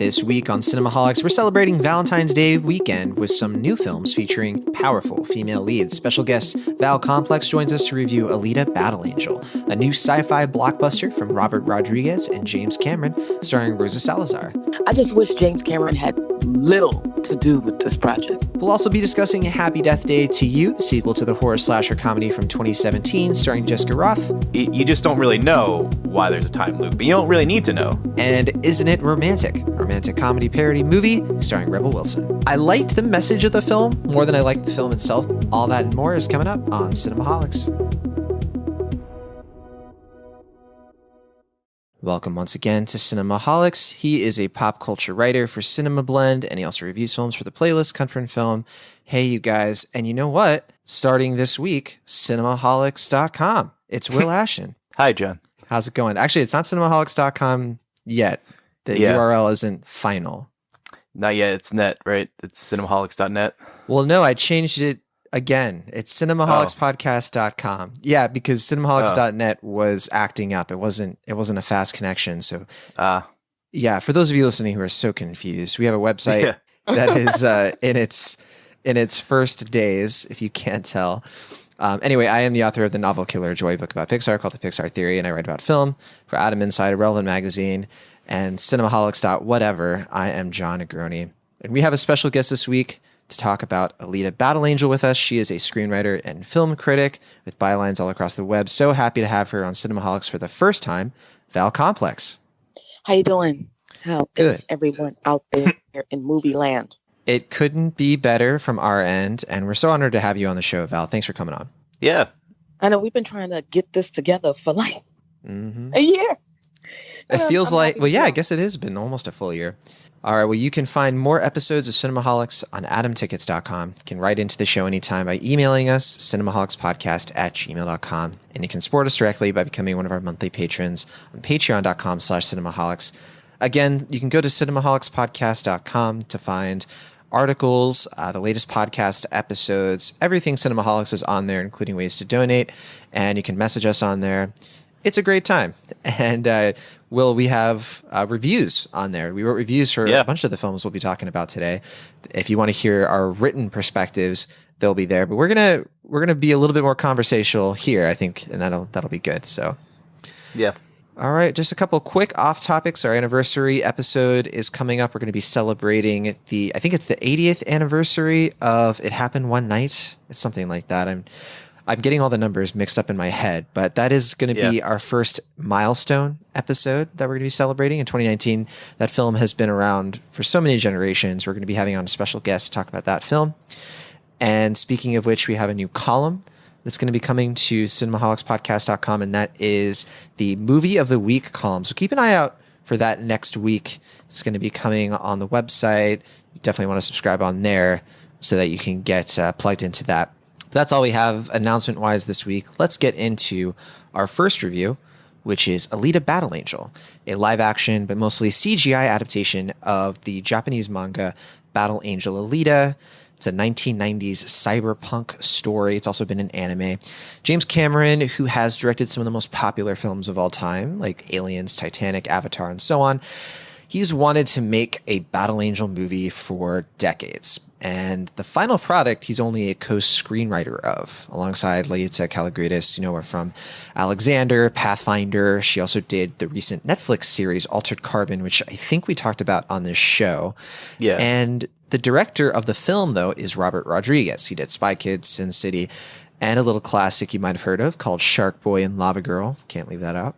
This week on Cinemaholics, we're celebrating Valentine's Day weekend with some new films featuring powerful female leads. Special guest Val Complex joins us to review Alita: Battle Angel, a new sci-fi blockbuster from Robert Rodriguez and James Cameron, starring Rosa Salazar. I just wish James Cameron had little to do with this project. We'll also be discussing Happy Death Day to You, the sequel to the horror slasher comedy from 2017, starring Jessica Rothe. You just don't really know why there's a time loop, but you don't really need to know. And Isn't It Romantic? A romantic comedy parody movie starring Rebel Wilson. I liked the message of the film more than I liked the film itself. All that and more is coming up on Cinemaholics. Welcome once again to Cinemaholics. He is a pop culture writer for Cinema Blend, and he also reviews films for the playlist Country and Film. Hey, you guys, and you know what? Starting this week, cinemaholics.com. It's Will Ashton. Hi, John. How's it going? Actually, it's not cinemaholics.com yet. The URL isn't final. Not yet. It's net, right? It's cinemaholics.net. Well, no, I changed it again. It's cinemaholicspodcast.com. Yeah, because cinemaholics.net was acting up. It wasn't a fast connection. So, yeah, for those of you listening who are so confused, we have a website that is in its first days, if you can't tell. Anyway, I am the author of the novel Killer Joy book about Pixar called The Pixar Theory, and I write about film for Adam Inside, a Relevant magazine, and cinemaholics.whatever. I am John Negroni. And we have a special guest this week to talk about Alita: Battle Angel with us. She is a screenwriter and film critic with bylines all across the web. So happy to have her on Cinemaholics for the first time, Val Complex. How you doing? How is everyone out there in movie land? It couldn't be better from our end, and we're so honored to have you on the show, Val. Thanks for coming on. Yeah. I know we've been trying to get this together for like a year. It feels like, well, yeah, I guess it has been almost a full year. All right, well, you can find more episodes of Cinemaholics on adamtickets.com. You can write into the show anytime by emailing us, cinemaholicspodcast@gmail.com. And you can support us directly by becoming one of our monthly patrons on patreon.com/cinemaholics. Again, you can go to cinemaholicspodcast.com to find articles, the latest podcast episodes, everything Cinemaholics is on there, including ways to donate. And you can message us on there. It's a great time. And we have reviews on there. We wrote reviews for a bunch of the films we'll be talking about today. If you want to hear our written perspectives, they'll be there. But we're gonna be a little bit more conversational here, I think, and that'll be good. So yeah. All right, just a couple of quick off topics. Our anniversary episode is coming up. We're going to be celebrating I think it's the 80th anniversary of It Happened One Night. It's something like that. I'm getting all the numbers mixed up in my head, but that is going to be our first milestone episode that we're going to be celebrating in 2019. That film has been around for so many generations. We're going to be having on a special guest to talk about that film. And speaking of which, we have a new column that's going to be coming to cinemaholics.podcast.com, and that is the Movie of the Week column. So keep an eye out for that next week. It's going to be coming on the website. You definitely want to subscribe on there so that you can get plugged into that. That's all we have announcement-wise this week. Let's get into our first review, which is Alita: Battle Angel, a live-action but mostly CGI adaptation of the Japanese manga Battle Angel Alita. It's a 1990s cyberpunk story. It's also been an anime. James Cameron, who has directed some of the most popular films of all time, like Aliens, Titanic, Avatar, and so on, he's wanted to make a Battle Angel movie for decades. And the final product, he's only a co-screenwriter of, alongside Laeta Kalogridis, you know her from Alexander, Pathfinder. She also did the recent Netflix series Altered Carbon, which I think we talked about on this show. Yeah. And the director of the film, though, is Robert Rodriguez. He did Spy Kids, Sin City, and a little classic you might have heard of called Shark Boy and Lava Girl. Can't leave that out.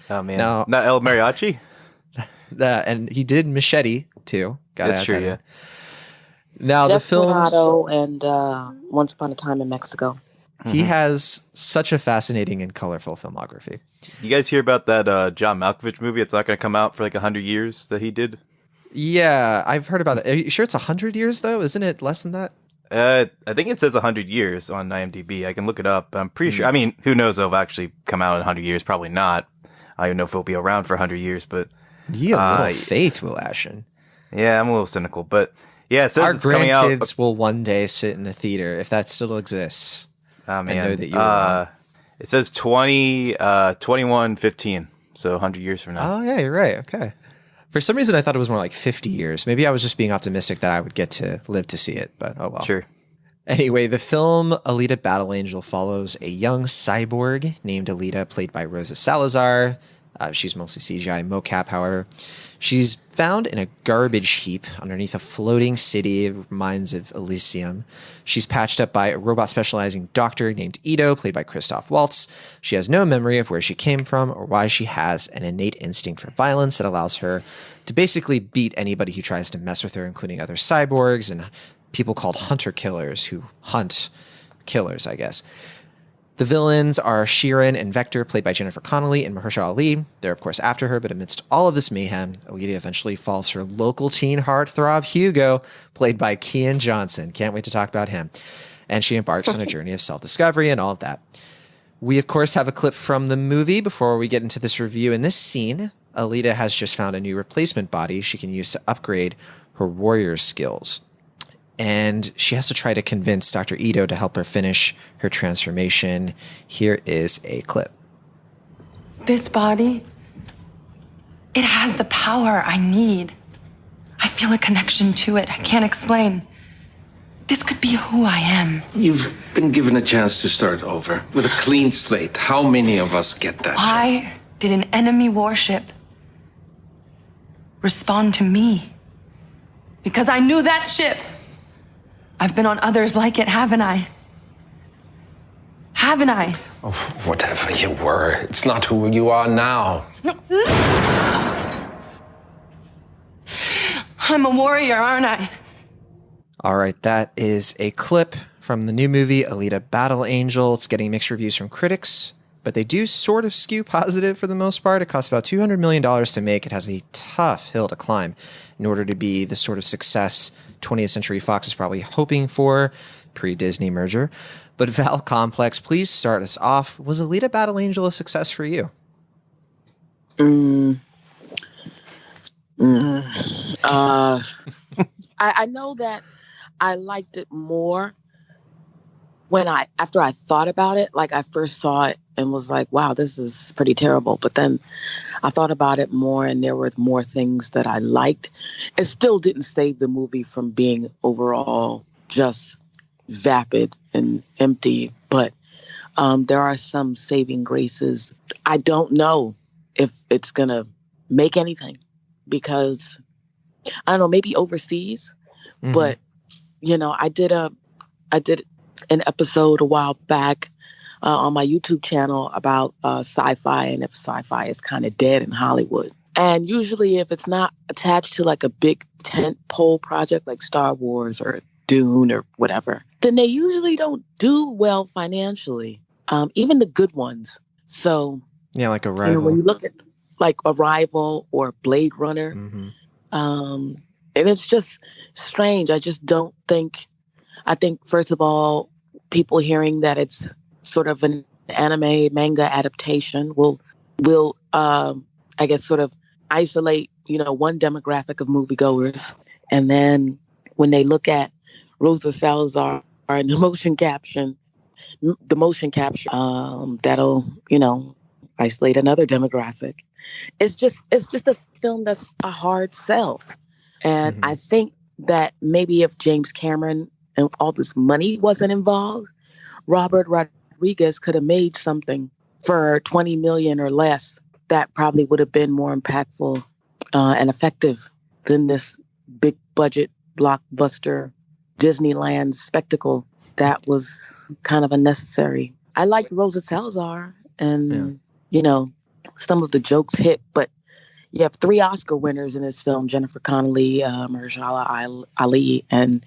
Oh, man. Now, not El Mariachi? And he did Machete, too. That's true, yeah. Now, the film... Desperado and Once Upon a Time in Mexico. He has such a fascinating and colorful filmography. You guys hear about that John Malkovich movie? It's not going to come out for like 100 years that he did? Yeah, I've heard about it. Are you sure it's 100 years, though? Isn't it less than that? I think it says 100 years on IMDb. I can look it up. I'm pretty sure. I mean, who knows if it'll actually come out in 100 years? Probably not. I don't even know if it'll be around for 100 years, but... You have little faith, Will Ashton. Yeah, I'm a little cynical, but yeah, it says our it's coming out. Our grandkids will one day sit in a theater, if that still exists. Oh, man. I know that you it says 2115, so 100 years from now. Oh, yeah, you're right. Okay. For some reason, I thought it was more like 50 years. Maybe I was just being optimistic that I would get to live to see it, but oh well. Sure. Anyway, the film Alita Battle Angel follows a young cyborg named Alita, played by Rosa Salazar. She's mostly CGI mocap, however. She's found in a garbage heap underneath a floating city of mines of Elysium. She's patched up by a robot specializing doctor named Ito, played by Christoph Waltz. She has no memory of where she came from or why she has an innate instinct for violence that allows her to basically beat anybody who tries to mess with her, including other cyborgs and people called hunter killers who hunt killers, I guess. The villains are Sheeran and Vector, played by Jennifer Connelly and Mahershala Ali. They're, of course, after her, but amidst all of this mayhem, Alita eventually falls for local teen heartthrob Hugo, played by Kean Johnson. Can't wait to talk about him. And she embarks on a journey of self-discovery and all of that. We, of course, have a clip from the movie before we get into this review. In this scene, Alita has just found a new replacement body she can use to upgrade her warrior skills. And she has to try to convince Dr. Ito to help her finish her transformation. Here is a clip. This body, it has the power I need. I feel a connection to it. I can't explain. This could be who I am. You've been given a chance to start over with a clean slate. How many of us get that chance? Why did an enemy warship respond to me? Because I knew that ship. I've been on others like it, haven't I? Haven't I? Oh, whatever you were, it's not who you are now. I'm a warrior, aren't I? All right, that is a clip from the new movie, Alita Battle Angel. It's getting mixed reviews from critics, but they do sort of skew positive for the most part. It costs about $200 million to make. It has a tough hill to climb in order to be the sort of success 20th Century Fox is probably hoping for pre-Disney merger. But Val Complex, please start us off. Was Alita Battle Angel a success for you? I know that I liked it more after I thought about it. Like I first saw it and was like, wow, this is pretty terrible. But then I thought about it more and there were more things that I liked. It still didn't save the movie from being overall just vapid and empty. But there are some saving graces. I don't know if it's going to make anything because, I don't know, maybe overseas. Mm-hmm. But, you know, I did an episode a while back on my YouTube channel about sci-fi and if sci-fi is kind of dead in Hollywood. And usually if it's not attached to like a big tent pole project like Star Wars or Dune or whatever, then they usually don't do well financially, even the good ones. So yeah, like Arrival. You know, when you look at like Arrival or Blade Runner, mm-hmm. And it's just strange. I think, first of all, people hearing that it's sort of an anime manga adaptation will I guess sort of isolate, you know, one demographic of moviegoers. And then when they look at Rosa Salazar and the motion capture, that'll, you know, isolate another demographic. It's just a film that's a hard sell. And I think that maybe if James Cameron and all this money wasn't involved, Robert Rodriguez could have made something for $20 million or less that probably would have been more impactful and effective than this big budget blockbuster Disneyland spectacle that was kind of unnecessary. I liked Rosa Salazar and, you know, some of the jokes hit, but you have 3 Oscar winners in this film, Jennifer Connelly, Mahershala Ali, and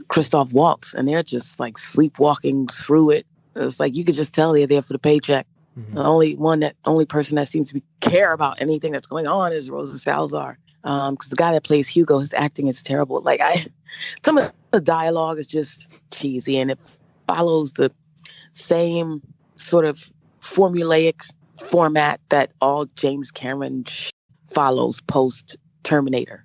Christoph Waltz, and they're just like sleepwalking through it. It's like you could just tell they're there for the paycheck. Mm-hmm. The only person that seems to care about anything that's going on is Rosa Salazar. Because the guy that plays Hugo, his acting is terrible. Like some of the dialogue is just cheesy, and it follows the same sort of formulaic format that all James Cameron follows post Terminator.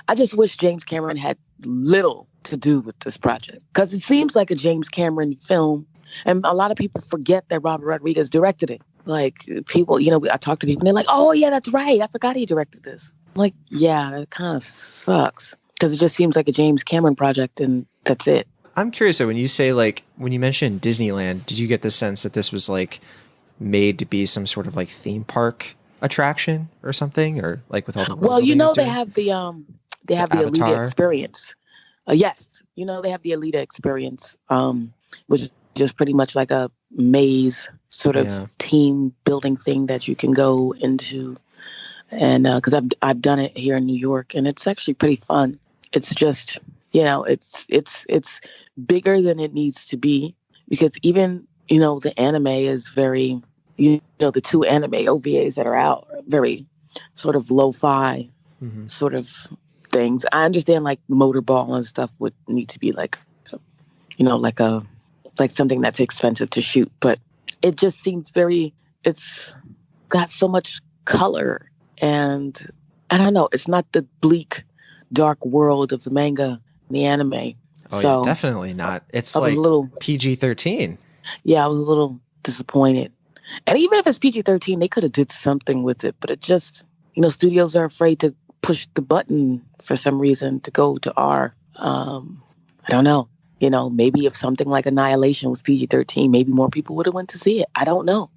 I just wish James Cameron had little to do with this project because it seems like a James Cameron film, and a lot of people forget that Robert Rodriguez directed it. Like people, you know, I talk to people and they're like, "Oh yeah, that's right. I forgot he directed this." Like, yeah, it kind of sucks because it just seems like a James Cameron project and that's it. I'm curious though, when you say like, when you mentioned Disneyland, did you get the sense that this was like made to be some sort of like theme park attraction or something, or like with all the world Well, building it was they doing? have they The have the Alita Avatar. experience. Yes, they have the Alita experience, which is just pretty much like a maze sort Yeah. of team building thing that you can go into. And because I've done it here in New York, and it's actually pretty fun. It's just it's bigger than it needs to be because even the anime is very the two anime OVAs that are out are very sort of lo-fi Mm-hmm. sort of things. I understand like Motorball and stuff would need to be like like something that's expensive to shoot, but it just seems it's got so much color, and I don't know, it's not the bleak dark world of the manga and the anime. Oh So yeah, definitely not. It's I was like a little PG-13. I was a little disappointed. And even if it's PG-13, they could have did something with it, but it just studios are afraid to push the button for some reason to go to R. I don't know. Maybe if something like Annihilation was PG-13, maybe more people would have went to see it. I don't know.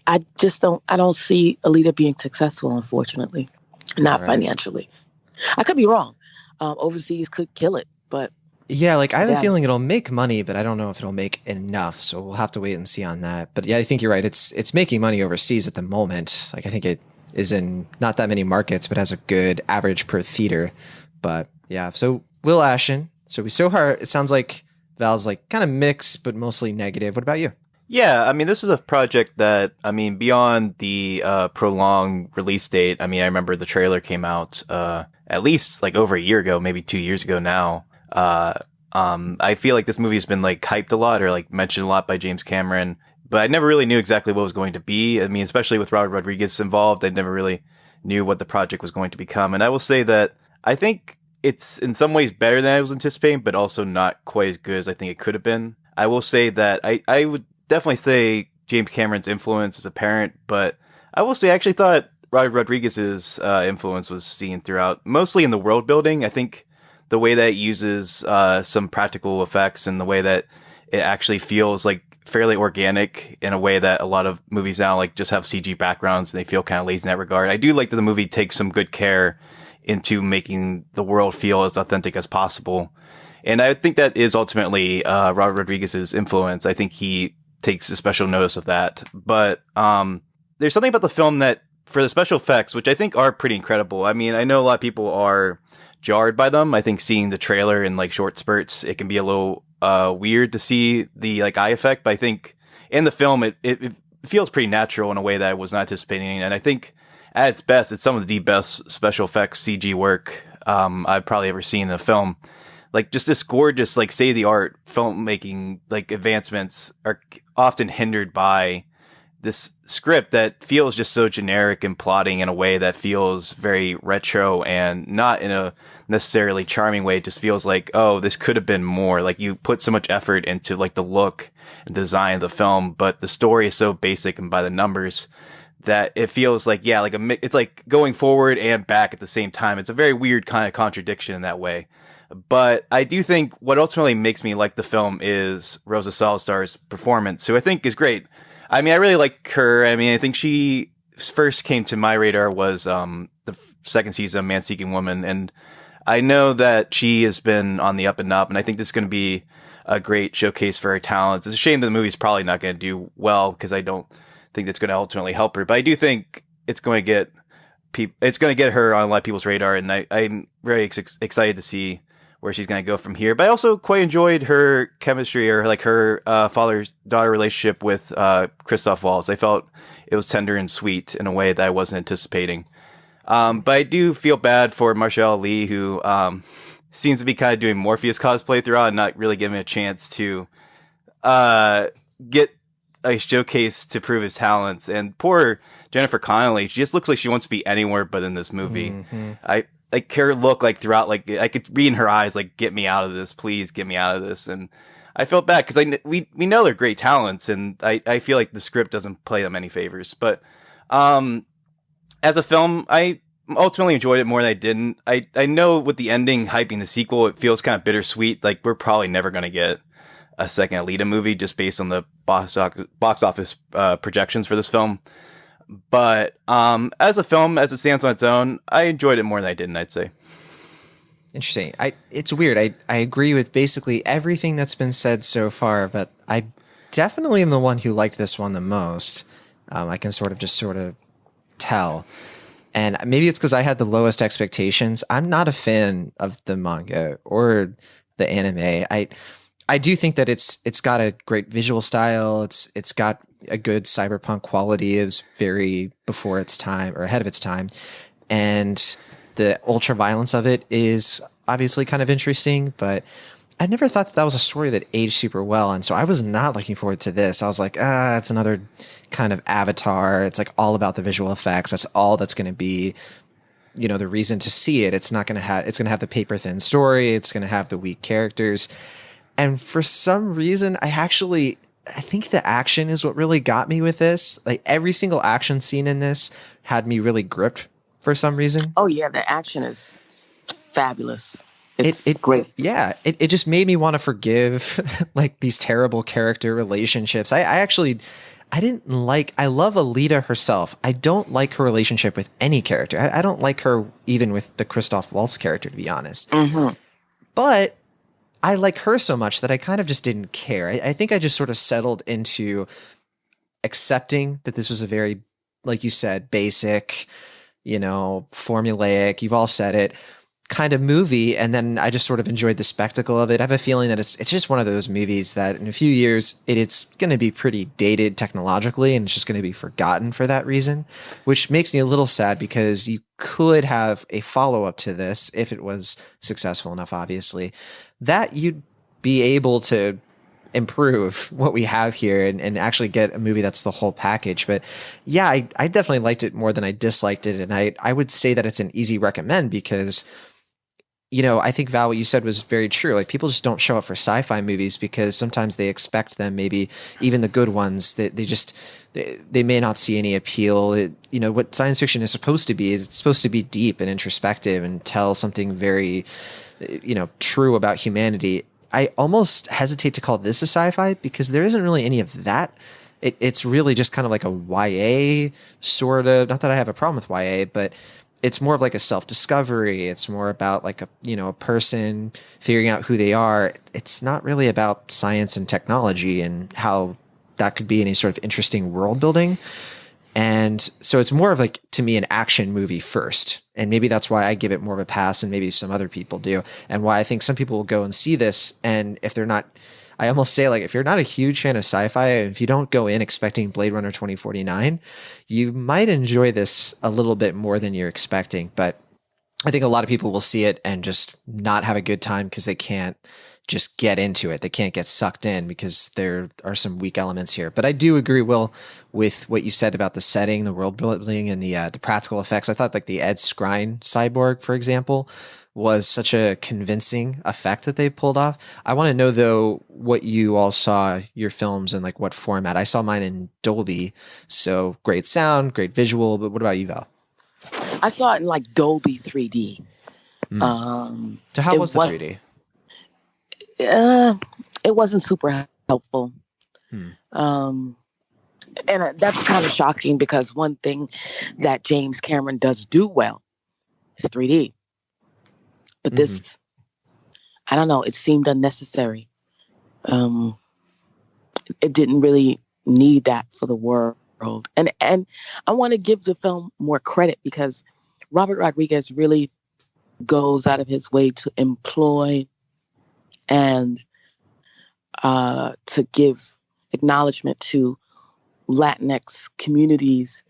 I don't see Alita being successful, unfortunately. Not Right. financially. I could be wrong. Overseas could kill it, but Yeah, like I have a yeah. feeling it'll make money, but I don't know if it'll make enough. So we'll have to wait and see on that. But yeah, I think you're right. It's making money overseas at the moment. Like I think it is in not that many markets, but has a good average per theater. But yeah, so Will Ashton. So we so far it sounds like Val's like kind of mixed, but mostly negative. What about you? Yeah, I mean, this is a project that, I mean, beyond the prolonged release date, I mean, I remember the trailer came out at least like over a year ago, maybe 2 years ago now. I feel like this movie has been like hyped a lot or like mentioned a lot by James Cameron, but I never really knew exactly what it was going to be. I mean, especially with Robert Rodriguez involved, I never really knew what the project was going to become. And I will say that I think it's in some ways better than I was anticipating, but also not quite as good as I think it could have been. I will say that I would definitely say James Cameron's influence is apparent, but I will say I actually thought Robert Rodriguez's influence was seen throughout, mostly in the world building. I think the way that it uses some practical effects and the way that it actually feels like fairly organic in a way that a lot of movies now like just have CG backgrounds and they feel kind of lazy in that regard. I do like that the movie takes some good care into making the world feel as authentic as possible. And I think that is ultimately Robert Rodriguez's influence. I think he takes a special notice of that. But there's something about the film that, for the special effects, which I think are pretty incredible. I mean, I know a lot of people are jarred by them. I think seeing the trailer in like short spurts, it can be a little weird to see the like eye effect. But I think in the film, it feels pretty natural in a way that I was not anticipating. And I think at its best, it's some of the best special effects CG work I've probably ever seen in a film. Like just this gorgeous, like state of the art filmmaking, like advancements are often hindered by this script that feels just so generic and plotting in a way that feels very retro and not in a necessarily charming way. It just feels like, oh, this could have been more. Like you put so much effort into like the look and design of the film, but the story is so basic and by the numbers that it feels like, yeah, like it's like going forward and back at the same time. It's a very weird kind of contradiction in that way. But I do think what ultimately makes me like the film is Rosa Salazar's performance, who I think is great. I mean, I really like her. I mean, I think she first came to my radar was the second season of Man Seeking Woman. And I know that she has been on the up and up. And I think this is going to be a great showcase for her talents. It's a shame that the movie's probably not going to do well because I don't think that's going to ultimately help her. But I do think it's going to get her on a lot of people's radar. And I'm very excited to see where she's going to go from here. But I also quite enjoyed her chemistry or like her father-daughter relationship with Christoph Waltz. I felt it was tender and sweet in a way that I wasn't anticipating. But I do feel bad for Marshall Ali, who seems to be kind of doing Morpheus cosplay throughout and not really giving a chance to get a showcase to prove his talents. And poor Jennifer Connelly, she just looks like she wants to be anywhere but in this movie. Mm-hmm. I like her look like throughout, like I could read in her eyes, like, get me out of this, please get me out of this. And I felt bad because we know they're great talents, and I feel like the script doesn't play them any favors. But as a film, ultimately enjoyed it more than I didn't. I know with the ending hyping the sequel, it feels kind of bittersweet. Like, we're probably never going to get a second Alita movie just based on the box office projections for this film. But as a film, as it stands on its own, I enjoyed it more than I didn't, I'd say. Interesting. It's weird. I agree with basically everything that's been said so far, but I definitely am the one who liked this one the most. I can sort of tell. And maybe it's because I had the lowest expectations. I'm not a fan of the manga or the anime. I do think that it's got a great visual style. It's got a good cyberpunk quality. It was very before its time or ahead of its time. And the ultra violence of it is obviously kind of interesting, but I never thought that was a story that aged super well. And so I was not looking forward to this. I was like, it's another kind of Avatar. It's like all about the visual effects. That's all that's going to be, the reason to see it. It's going to have the paper thin story. It's going to have the weak characters. And for some reason, I think the action is what really got me with this. Like, every single action scene in this had me really gripped for some reason. Oh yeah, the action is fabulous. It's great. Yeah, it just made me want to forgive like these terrible character relationships. I love Alita herself. I don't like her relationship with any character. I don't like her even with the Christoph Waltz character, to be honest. Mm-hmm. But I like her so much that I kind of just didn't care. I think I just sort of settled into accepting that this was a very, like you said, basic, formulaic, you've all said it, kind of movie. And then I just sort of enjoyed the spectacle of it. I have a feeling that it's just one of those movies that in a few years, it's going to be pretty dated technologically, and it's just going to be forgotten for that reason, which makes me a little sad because you could have a follow-up to this if it was successful enough, obviously, that you'd be able to improve what we have here and actually get a movie that's the whole package. But yeah, I definitely liked it more than I disliked it. And I would say that it's an easy recommend because, I think, Val, what you said was very true. Like, people just don't show up for sci-fi movies because sometimes they expect them, maybe even the good ones, that they may not see any appeal. What science fiction is supposed to be is it's supposed to be deep and introspective and tell something very, true about humanity. I almost hesitate to call this a sci-fi because there isn't really any of that. It's really just kind of like a YA sort of, not that I have a problem with YA, but it's more of like a self-discovery. It's more about like a person figuring out who they are. It's not really about science and technology and how that could be any sort of interesting world building. And so it's more of like, to me, an action movie first. And maybe that's why I give it more of a pass than maybe some other people do. And why I think some people will go and see this. And if they're not, I almost say, like, if you're not a huge fan of sci-fi, if you don't go in expecting Blade Runner 2049, you might enjoy this a little bit more than you're expecting. But I think a lot of people will see it and just not have a good time because they can't just get into it. They can't get sucked in because there are some weak elements here. But I do agree, Will, with what you said about the setting, the world building, and the practical effects. I thought like the Ed Skrein cyborg, for example, was such a convincing effect that they pulled off. I want to know, though, what you all saw your films in, like, what format. I saw mine in Dolby, so great sound, great visual. But what about you, Val? I saw it in like Dolby 3D. So how was the 3D? It wasn't super helpful. And that's kind of shocking because one thing that James Cameron does do well is 3D. But this, I don't know, it seemed unnecessary. It didn't really need that for the world. And I want to give the film more credit because Robert Rodriguez really goes out of his way to employ and to give acknowledgement to Latinx communities.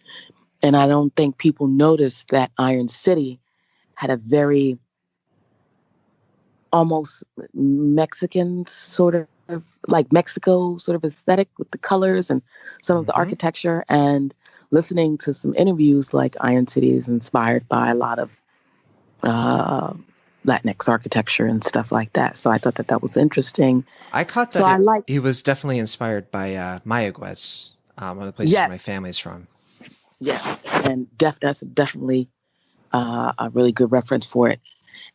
And I don't think people noticed that Iron City had a very almost Mexican sort of, like Mexico sort of aesthetic with the colors and some of the architecture. And listening to some interviews, like Iron City is inspired by a lot of Latinx architecture and stuff like that. So I thought that was interesting. I caught that he was definitely inspired by Mayaguez, one of the places where my family's from. Yeah, and that's definitely a really good reference for it.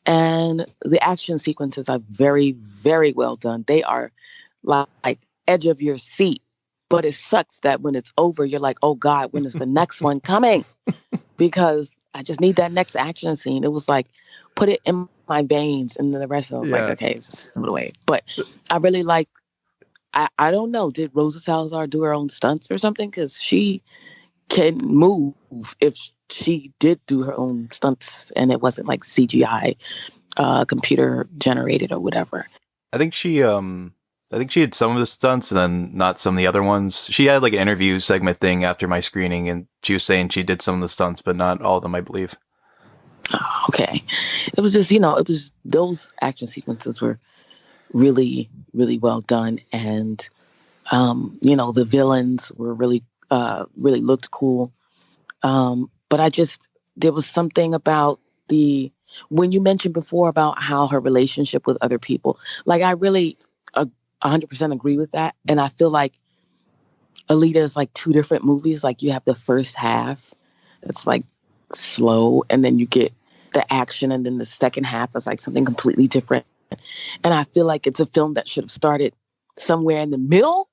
And the action sequences are very, very well done. They are like edge of your seat. But it sucks that when it's over, you're like, oh God, when is the next one coming? Because I just need that next action scene. It was like, put it in my veins. And then the rest of it was like, okay, just put it away. But I really like, I don't know, did Rosa Salazar do her own stunts or something? Because she can move if she did do her own stunts and it wasn't like CGI, computer generated or whatever. I think she had some of the stunts and then not some of the other ones. She had like an interview segment thing after my screening, and she was saying she did some of the stunts, but not all of them, I believe. Oh, okay. It was just, it was those action sequences were really, really well done. And, the villains were really, really looked cool. But there was something about when you mentioned before about how her relationship with other people, like I really 100% agree with that. And I feel like Alita is like two different movies. Like you have the first half, it's like slow, and then you get the action, and then the second half is like something completely different. And I feel like it's a film that should have started somewhere in the middle,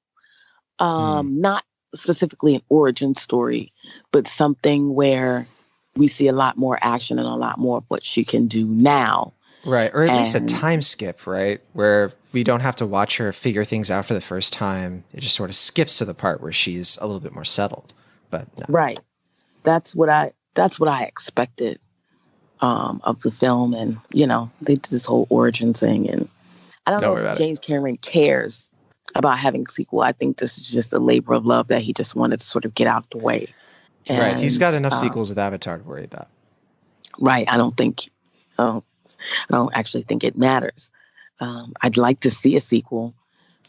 not specifically an origin story, but something where we see a lot more action and a lot more of what she can do now. Right. Or at least a time skip, right? Where we don't have to watch her figure things out for the first time. It just sort of skips to the part where she's a little bit more settled. But no. Right. That's what I expected of the film. And, they did this whole origin thing. And I don't know if James Cameron cares about having a sequel. I think this is just a labor of love that he just wanted to sort of get out of the way. And, right. He's got enough sequels with Avatar to worry about. Right. I don't actually think it matters. I'd like to see a sequel.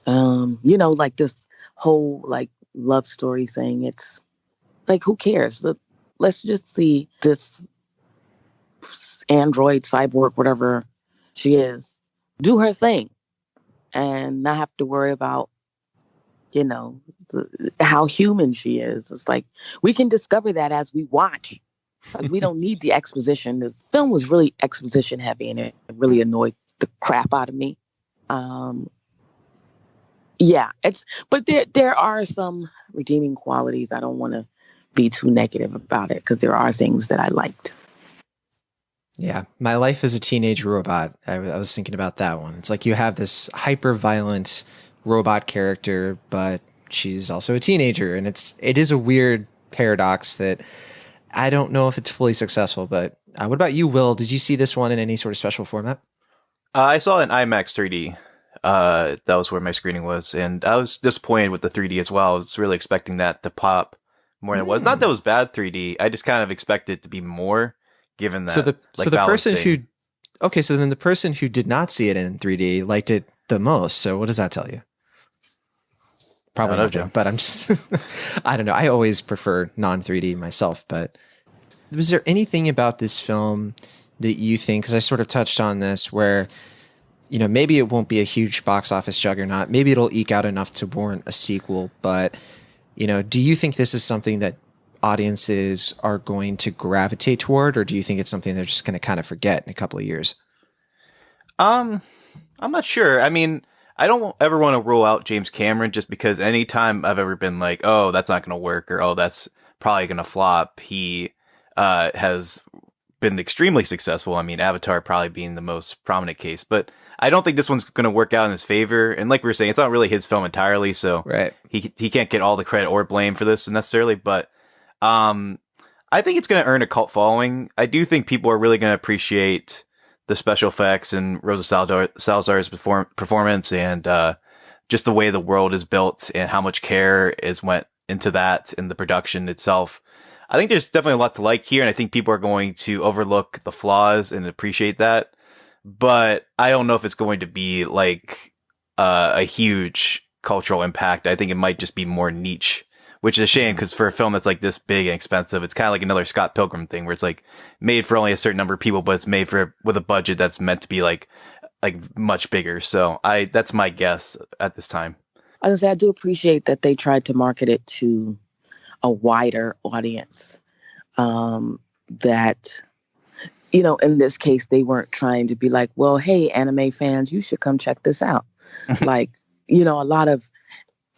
Like this whole like love story thing. It's like, who cares? Let's just see this android, cyborg, whatever she is, do her thing and not have to worry about, how human she is. It's like, we can discover that as we watch. Like, we don't need the exposition. The film was really exposition heavy, and it really annoyed the crap out of me. But there are some redeeming qualities. I don't want to be too negative about it because there are things that I liked. Yeah, My Life as a Teenage Robot. I was thinking about that one. It's like you have this hyper-violent robot character, but she's also a teenager, and it is a weird paradox that I don't know if it's fully successful. But what about you, Will? Did you see this one in any sort of special format? I saw it in IMAX 3D. That was where my screening was, and I was disappointed with the 3D as well. I was really expecting that to pop more than it was. Not that it was bad 3D. I just kind of expected it to be more. Given that, so the person the person who did not see it in 3D liked it the most. So what does that tell you? Probably nothing, but I'm just, I don't know. I always prefer non-3D myself, but was there anything about this film that you think, because I sort of touched on this, where, maybe it won't be a huge box office juggernaut. Maybe it'll eke out enough to warrant a sequel, but, do you think this is something that audiences are going to gravitate toward, or do you think it's something they're just going to kind of forget in a couple of years? I'm not sure. I mean, I don't ever want to rule out James Cameron just because anytime I've ever been like, oh, that's not going to work, or oh, that's probably going to flop, he has been extremely successful. I mean, Avatar probably being the most prominent case, but I don't think this one's going to work out in his favor. And like we were saying, it's not really his film entirely, so right. He can't get all the credit or blame for this necessarily, but I think it's going to earn a cult following. I do think people are really going to appreciate the special effects and Rosa Salazar's performance and just the way the world is built and how much care is went into that in the production itself. I think there's definitely a lot to like here, and I think people are going to overlook the flaws and appreciate that. But I don't know if it's going to be like a huge cultural impact. I think it might just be more niche, which is a shame because for a film that's like this big and expensive, it's kind of like another Scott Pilgrim thing where it's like made for only a certain number of people, but it's made with a budget that's meant to be like much bigger. So that's my guess at this time. I was gonna say, I do appreciate that they tried to market it to a wider audience. That in this case, they weren't trying to be like, well, hey, anime fans, you should come check this out. Like, a lot of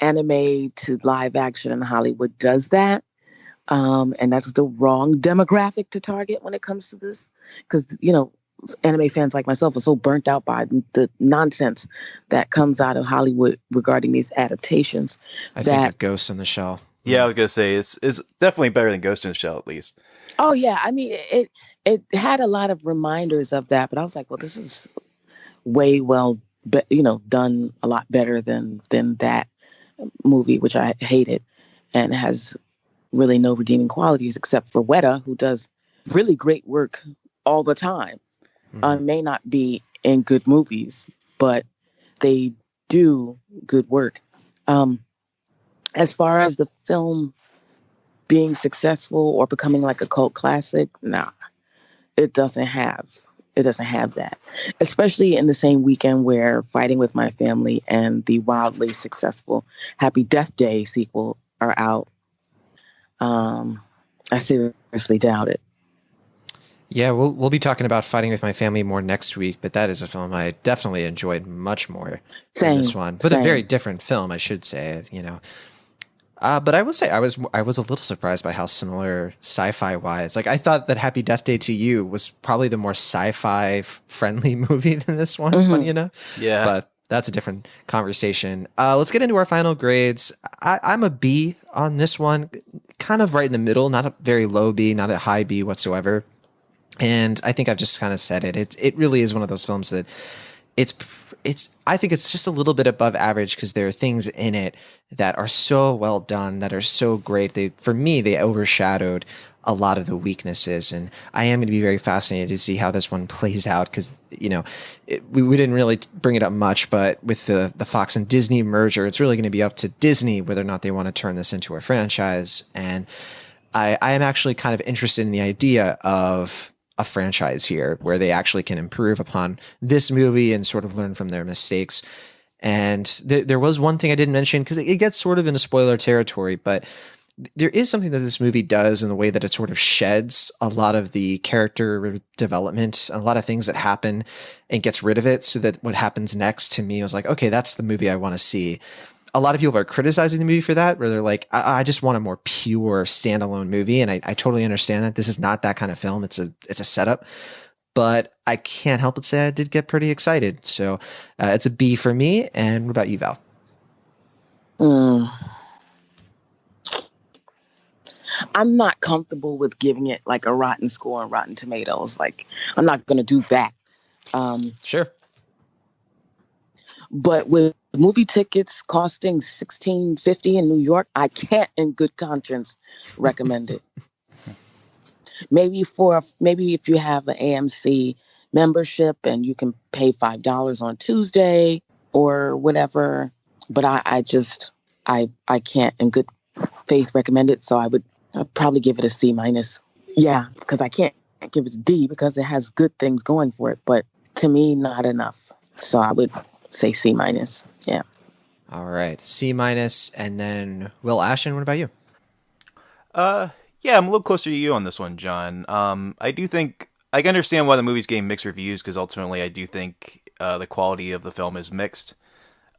anime to live action in Hollywood does that. And that's the wrong demographic to target when it comes to this. Because, anime fans like myself are so burnt out by the nonsense that comes out of Hollywood regarding these adaptations. I think of Ghost in the Shell. Yeah, I was gonna say it's definitely better than Ghost in the Shell, at least. Oh yeah, I mean it had a lot of reminders of that, but I was like, well, this is way done a lot better than that movie, which I hated, and has really no redeeming qualities except for Weta, who does really great work all the time. May not be in good movies, but they do good work. As far as the film being successful or becoming like a cult classic, nah, it doesn't have that. Especially in the same weekend where Fighting with My Family and the wildly successful Happy Death Day sequel are out. I seriously doubt it. Yeah, we'll be talking about Fighting with My Family more next week, but that is a film I definitely enjoyed much more than this one. But a very different film, I should say, But I would say I was a little surprised by how similar sci-fi wise. Like, I thought that Happy Death Day to You was probably the more sci-fi friendly movie than this one, funny enough. Yeah. But that's a different conversation. Let's get into our final grades. I'm a B on this one, kind of right in the middle, not a very low B, not a high B whatsoever. And I think I've just kind of said it. It really is one of those films that I think it's just a little bit above average because there are things in it that are so well done, that are so great. For me, they overshadowed a lot of the weaknesses. And I am going to be very fascinated to see how this one plays out because, we didn't really bring it up much, but with the Fox and Disney merger, it's really going to be up to Disney whether or not they want to turn this into a franchise. And I am actually kind of interested in the idea of a franchise here where they actually can improve upon this movie and sort of learn from their mistakes. And there was one thing I didn't mention because it gets sort of into spoiler territory, but there is something that this movie does in the way that it sort of sheds a lot of the character development, a lot of things that happen, and gets rid of it so that what happens next to me was like, okay, that's the movie I want to see. A lot of people are criticizing the movie for that, where they're like, I just want a more pure standalone movie. And I totally understand that. This is not that kind of film. It's a setup. But I can't help but say I did get pretty excited. So it's a B for me. And what about you, Val? I'm not comfortable with giving it like a rotten score on Rotten Tomatoes. Like, I'm not going to do that. Sure. But with movie tickets costing $16.50 in New York, I can't in good conscience recommend it. Maybe if you have an AMC membership and you can pay $5 on Tuesday or whatever. But I can't in good faith recommend it. So I'd probably give it a C minus. Yeah, because I can't give it a D because it has good things going for it. But to me, not enough. So I would say C minus. Yeah. All right. C minus. And then Will Ashton, what about you? Yeah, I'm a little closer to you on this one, John. I do think I can understand why the movie's getting mixed reviews because ultimately I do think the quality of the film is mixed.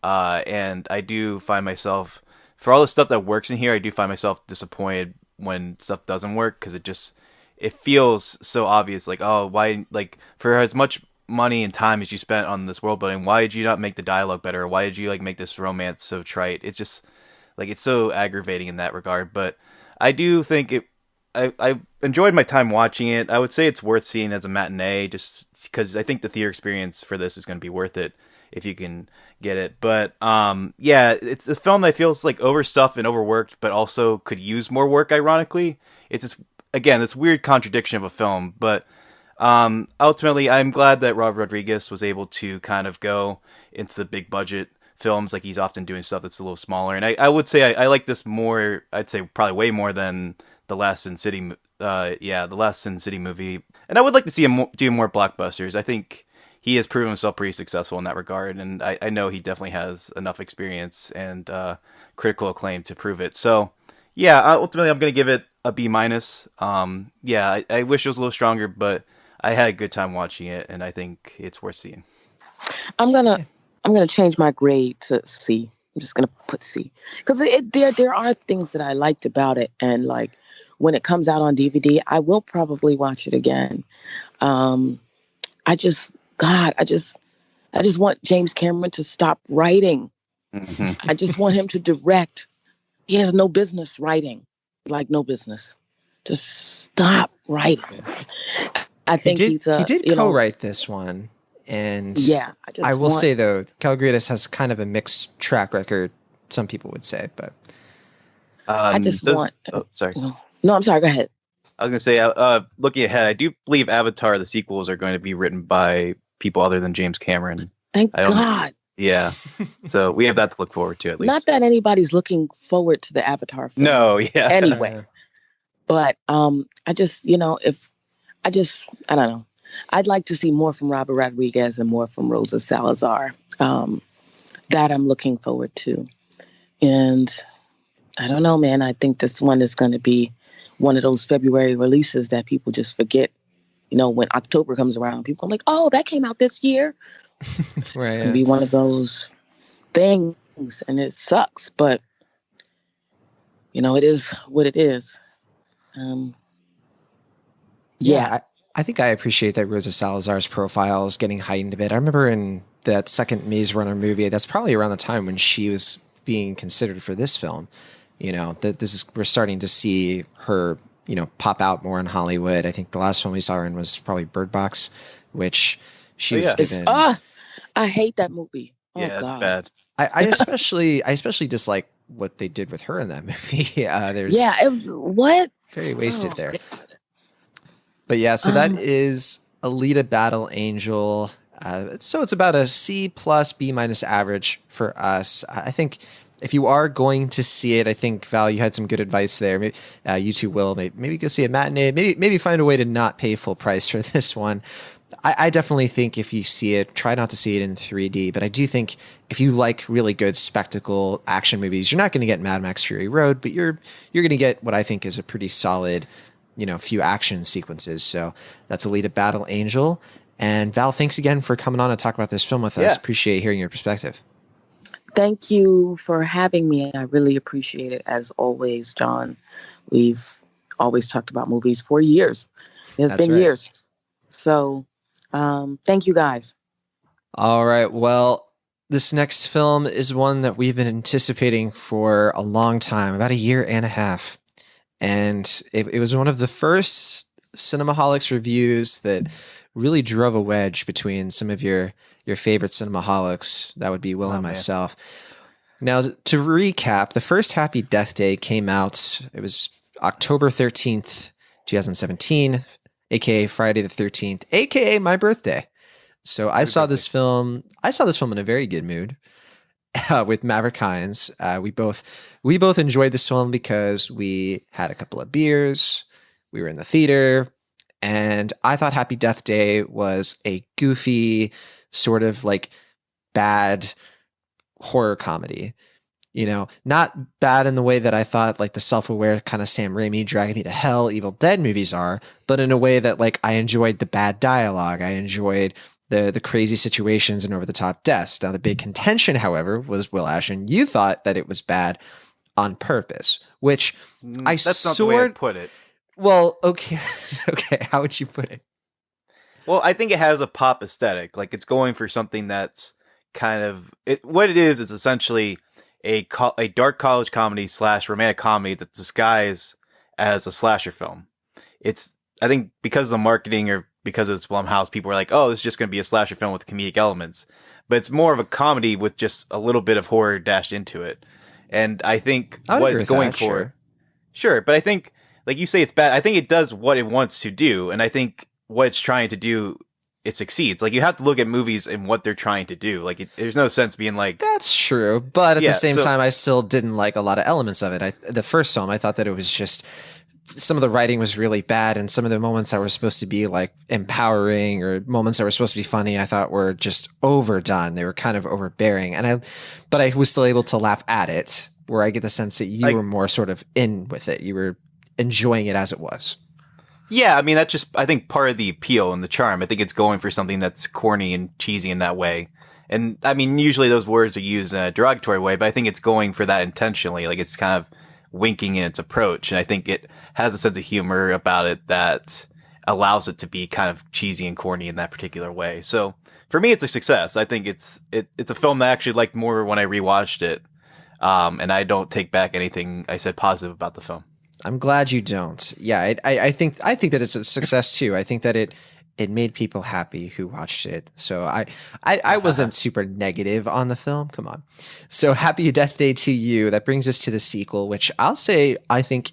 And I do find myself, for all the stuff that works in here, I do find myself disappointed when stuff doesn't work because it feels so obvious. Like, oh, why, like, for as much money and time as you spent on this world building, why did you not make the dialogue better? Why did you make this romance so trite? It's just it's so aggravating in that regard. But I do think I enjoyed my time watching it. I would say it's worth seeing as a matinee just because I think the theater experience for this is going to be worth it if you can get it. But yeah, it's a film that feels like overstuffed and overworked, but also could use more work, ironically. It's this weird contradiction of a film, but ultimately, I'm glad that Rob Rodriguez was able to kind of go into the big budget films. Like, he's often doing stuff that's a little smaller. And I would say I like this more, I'd say probably way more than the Last Sin City, the Last Sin City movie. And I would like to see him do more blockbusters. I think he has proven himself pretty successful in that regard. And I know he definitely has enough experience and critical acclaim to prove it. So, yeah, ultimately, I'm going to give it a B minus. Yeah, I wish it was a little stronger, but I had a good time watching it, and I think it's worth seeing. I'm gonna change my grade to C. I'm just gonna put C because there are things that I liked about it, and like when it comes out on DVD, I will probably watch it again. I just want James Cameron to stop writing. I just want him to direct. He has no business writing, like no business. Just stop writing. I think he did co-write this one. And yeah, I will say though, Kalogridis has kind of a mixed track record. Some people would say, but I just want. Oh, sorry. No, I'm sorry. Go ahead. I was gonna say, looking ahead, I do believe Avatar: The sequels are going to be written by people other than James Cameron. Thank God. Yeah. So we have that to look forward to at least. Not that anybody's looking forward to the Avatar film. No. Yeah. Anyway, but I just I don't know. I'd like to see more from Robert Rodriguez and more from Rosa Salazar. That I'm looking forward to. And I don't know, man. I think this one is going to be one of those February releases that people just forget. You know, when October comes around, people are like, oh, that came out this year. It's going to be one of those things, and it sucks. But, you know, it is what it is. Yeah. I think I appreciate that Rosa Salazar's profile is getting heightened a bit. I remember in that second Maze Runner movie, that's probably around the time when she was being considered for this film. You know, that we're starting to see her, you know, pop out more in Hollywood. I think the last one we saw her in was probably Bird Box, which she was given. I hate that movie. Oh, yeah, it's God. bad. I especially dislike what they did with her in that movie. It was what? Very wasted there. But yeah, so that is Alita Battle Angel. So it's about a C plus B minus average for us. I think if you are going to see it, I think Val, you had some good advice there. Maybe, you two will maybe go see a matinee. Maybe find a way to not pay full price for this one. I definitely think if you see it, try not to see it in 3D. But I do think if you like really good spectacle action movies, you're not going to get Mad Max Fury Road, but you're going to get what I think is a pretty solid, you know, few action sequences. So that's Alita Battle Angel. And Val, thanks again for coming on to talk about this film with us. Appreciate hearing your perspective. Thank you for having me. I really appreciate it. As always, John, we've always talked about movies for years. It's been years. So thank you guys. All right. Well, this next film is one that we've been anticipating for a long time, about a year and a half. And it was one of the first Cinemaholics reviews that really drove a wedge between some of your favorite Cinemaholics. That would be Will and myself. Now, to recap, the first Happy Death Day came out. It was October 13th, 2017, aka Friday the 13th, aka my birthday. So I saw this film in a very good mood. With Maverick Hines. We both enjoyed this film because we had a couple of beers, we were in the theater, and I thought Happy Death Day was a goofy, sort of like bad horror comedy. You know, not bad in the way that I thought like the self-aware kind of Sam Raimi Drag Me to Hell, Evil Dead movies are, but in a way that like I enjoyed the bad dialogue. I enjoyed the crazy situations and over-the-top deaths. Now, the big contention, however, was Will Ashton. You thought that it was bad on purpose, which That's not the way I'd put it. Well, okay. Okay, how would you put it? Well, I think it has a pop aesthetic. Like, it's going for something that's kind of... what it is essentially a dark college comedy / romantic comedy that's disguised as a slasher film. It's, I think, because of the marketing or because it's Blumhouse, people are like, oh, this is just going to be a slasher film with comedic elements. But it's more of a comedy with just a little bit of horror dashed into it. And I think what it's going for... Sure, but I think, like you say, it's bad. I think it does what it wants to do. And I think what it's trying to do, it succeeds. Like, you have to look at movies and what they're trying to do. Like, there's no sense being like... That's true. But at the same time, I still didn't like a lot of elements of it. The first film, I thought that it was just... some of the writing was really bad, and some of the moments that were supposed to be like empowering or moments that were supposed to be funny, I thought were just overdone. They were kind of overbearing, but I was still able to laugh at it, where I get the sense that you were more sort of in with it. You were enjoying it as it was. Yeah, I mean, that's just, I think, part of the appeal and the charm. I think it's going for something that's corny and cheesy in that way. And I mean, usually those words are used in a derogatory way, but I think it's going for that intentionally. Like, it's kind of winking in its approach. And I think it has a sense of humor about it that allows it to be kind of cheesy and corny in that particular way. So for me, it's a success. I think it's a film that I actually liked more when I rewatched it. And I don't take back anything I said positive about the film. I'm glad you don't. Yeah, I think that it's a success too. I think that it made people happy who watched it. So I wasn't super negative on the film. Come on. So Happy Death Day to You. That brings us to the sequel, which I'll say I think,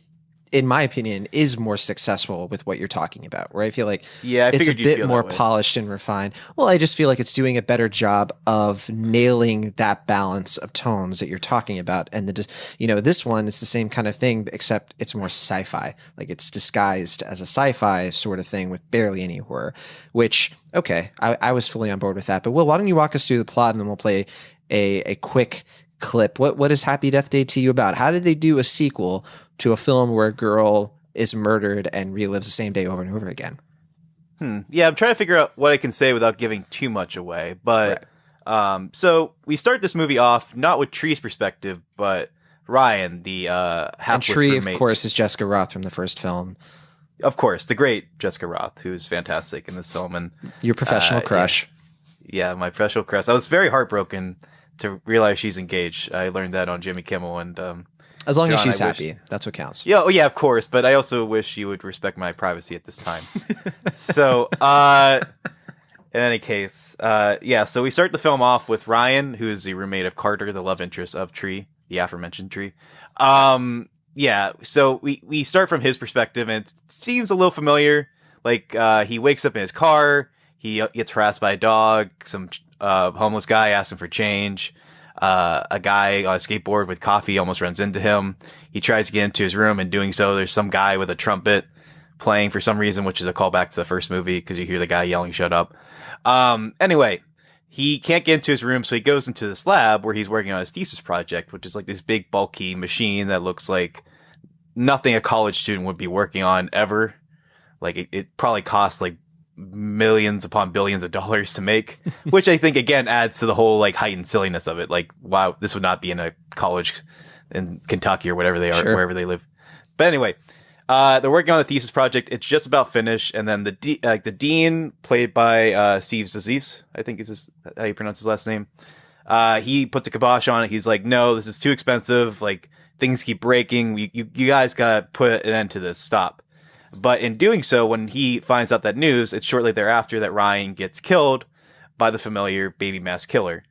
in my opinion, is more successful with what you're talking about, where I feel like it's a bit more polished and refined. Well, I just feel like it's doing a better job of nailing that balance of tones that you're talking about. And this one is the same kind of thing, except it's more sci-fi. Like, it's disguised as a sci-fi sort of thing with barely any horror, which, okay, I was fully on board with that. But Will, why don't you walk us through the plot, and then we'll play a quick clip. What is Happy Death Day to You about? How did they do a sequel to a film where a girl is murdered and relives the same day over and over again? Yeah, I'm trying to figure out what I can say without giving too much away. But so we start this movie off not with Tree's perspective, but Ryan, the and Tree, roommate. Of course, is Jessica Rothe from the first film. Of course, the great Jessica Rothe, who's fantastic in this film, and your professional crush. Yeah, my professional crush. I was very heartbroken to realize she's engaged. I learned that on Jimmy Kimmel, and as long as she's happy, that's what counts. Yeah, yeah, of course. But I also wish you would respect my privacy at this time. So, in any case, so we start the film off with Ryan, who is the roommate of Carter, the love interest of Tree, the aforementioned Tree. So we start from his perspective, and it seems a little familiar. Like, he wakes up in his car, he gets harassed by a dog, some homeless guy asks him for change. A guy on a skateboard with coffee almost runs into him. He tries to get into his room, and doing so, there's some guy with a trumpet playing for some reason, which is a callback to the first movie because you hear the guy yelling, "Shut up." Anyway, he can't get into his room, so he goes into this lab where he's working on his thesis project, which is like this big bulky machine that looks like nothing a college student would be working on ever. Like, it probably costs like millions upon billions of dollars to make, which I think again adds to the whole like heightened silliness of it. Like, wow, this would not be in a college in Kentucky or whatever they are, wherever they live. But anyway, they're working on the thesis project. It's just about finished, and then the dean, played by Steve Zissou, I think is how you pronounce his last name. He puts a kibosh on it. He's like, "No, this is too expensive. Like, things keep breaking. You guys gotta put an end to this. Stop." But in doing so, when he finds out that news, it's shortly thereafter that Ryan gets killed by the familiar baby mask killer.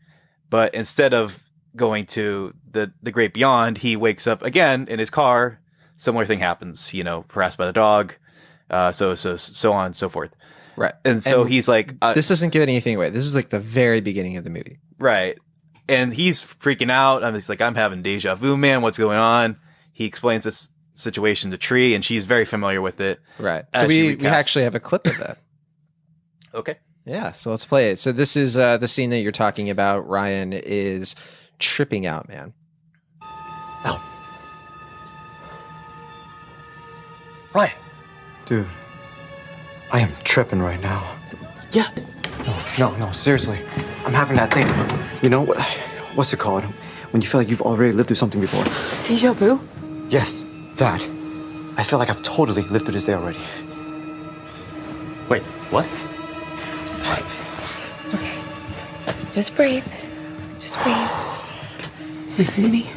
But instead of going to the great beyond, he wakes up again in his car. Similar thing happens, harassed by the dog, so on and so forth. Right. And so he's like, this doesn't give anything away. This is like the very beginning of the movie. Right. And he's freaking out. He's like, "I'm having deja vu, man. What's going on?" He explains this situation to Tree, and she's very familiar with it. Right. So we actually have a clip of that. Okay. Yeah, so let's play it. So this is the scene that you're talking about. Ryan is tripping out, man. Al. Ryan. Dude, I am tripping right now. Yeah. No, seriously. I'm having that thing. You know, what's it called? When you feel like you've already lived through something before. Deja vu? Yes, that. I feel like I've totally lived through this day already. Wait, what? Okay. Just breathe. Just breathe. Listen to me.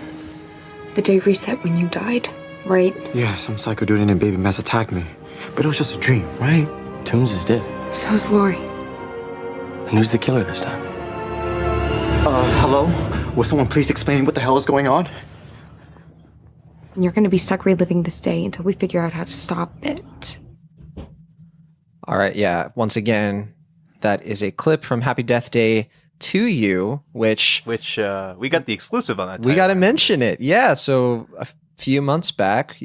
The day reset when you died, right? Yeah, some psycho dude in a baby mess attacked me. But it was just a dream, right? Toombs is dead. So's Lori. And who's the killer this time? Hello? Will someone please explain what the hell is going on? And you're gonna be stuck reliving this day until we figure out how to stop it. All right, yeah. Once again, that is a clip from Happy Death Day to You, which we got the exclusive on that. We got to mention it. Yeah, so a few months back,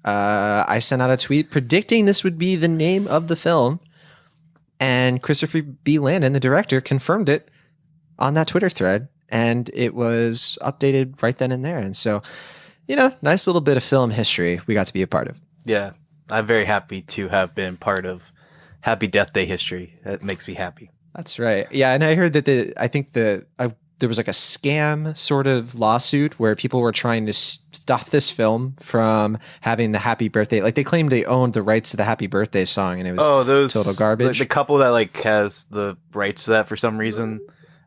I sent out a tweet predicting this would be the name of the film, and Christopher B. Landon, the director, confirmed it on that Twitter thread, and it was updated right then and there. And so, nice little bit of film history we got to be a part of. Yeah. I'm very happy to have been part of Happy Death Day history. That makes me happy. That's right. Yeah, and I heard that there was like a scam sort of lawsuit where people were trying to stop this film from having the Happy Birthday. Like they claimed they owned the rights to the Happy Birthday song, and it was total garbage. The couple that like has the rights to that for some reason.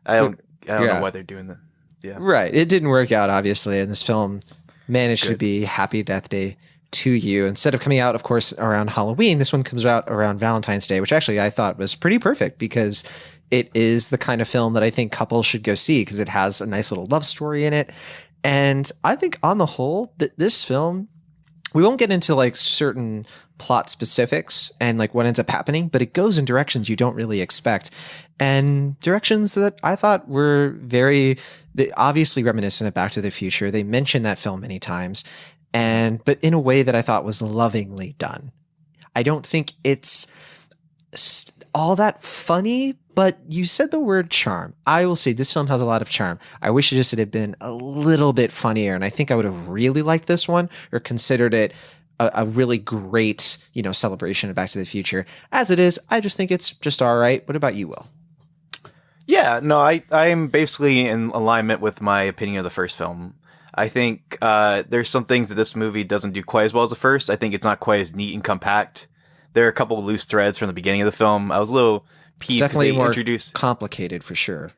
I don't know why they're doing that. Yeah, right. It didn't work out, obviously, and this film managed to be Happy Death Day to you. Instead of coming out, of course, around Halloween, this one comes out around Valentine's Day, which actually I thought was pretty perfect because it is the kind of film that I think couples should go see because it has a nice little love story in it. And I think on the whole, this film, we won't get into like certain plot specifics and like what ends up happening, but it goes in directions you don't really expect, and directions that I thought were obviously reminiscent of Back to the Future. They mention that film many times, but in a way that I thought was lovingly done. I don't think it's all that funny, but you said the word charm. I will say this film has a lot of charm. I wish it had been a little bit funnier, and I think I would have really liked this one or considered it a really great, celebration of Back to the Future. As it is, I just think it's just all right. What about you, Will? Yeah, no, I'm basically in alignment with my opinion of the first film. I think there's some things that this movie doesn't do quite as well as the first. I think it's not quite as neat and compact. There are a couple of loose threads from the beginning of the film. I was a little peeved. It's definitely more complicated for sure.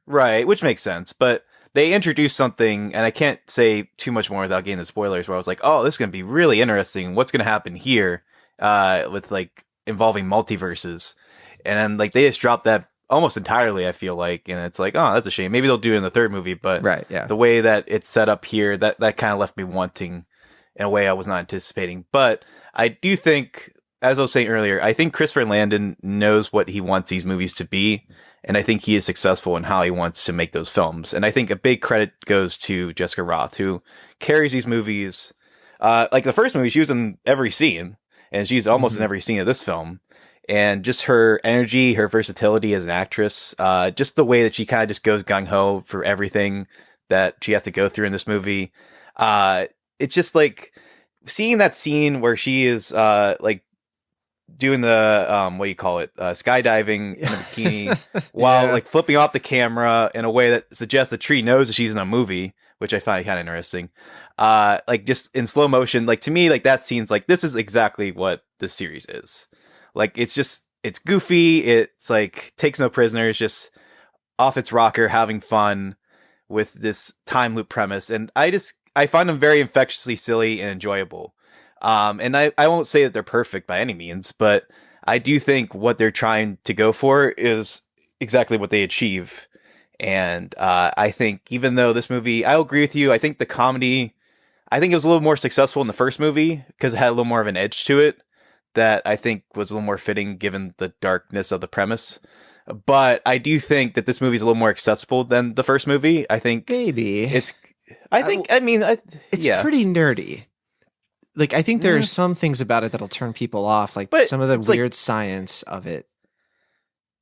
Right, which makes sense. But they introduced something, and I can't say too much more without getting the spoilers, where I was like, oh, this is going to be really interesting. What's going to happen here with like involving multiverses? And then like they just dropped that almost entirely, I feel like. And it's like, oh, that's a shame. Maybe they'll do it in the third movie. But the way that it's set up here, that kind of left me wanting in a way I was not anticipating. But I do think, as I was saying earlier, I think Christopher Landon knows what he wants these movies to be. And I think he is successful in how he wants to make those films. And I think a big credit goes to Jessica Rothe, who carries these movies. Like the first movie, she was in every scene, and she's almost in every scene of this film. And just her energy, her versatility as an actress, just the way that she kind of just goes gung-ho for everything that she has to go through in this movie. It's just like seeing that scene where she is like doing the what do you call it, skydiving in a bikini while like flipping off the camera in a way that suggests the tree knows that she's in a movie, which I find kind of interesting. Like just in slow motion, like to me, like that scene's like, this is exactly what this series is. Like it's goofy, it's like takes no prisoners, just off its rocker, having fun with this time loop premise. And I find them very infectiously silly and enjoyable. And I won't say that they're perfect by any means, but I do think what they're trying to go for is exactly what they achieve. And I think even though this movie, I'll agree with you, I think the comedy, I think it was a little more successful in the first movie because it had a little more of an edge to it that I think was a little more fitting given the darkness of the premise. But I do think that this movie is a little more accessible than the first movie. I think maybe it's pretty nerdy. Like, I think there are some things about it that'll turn people off, like some of the weird science of it.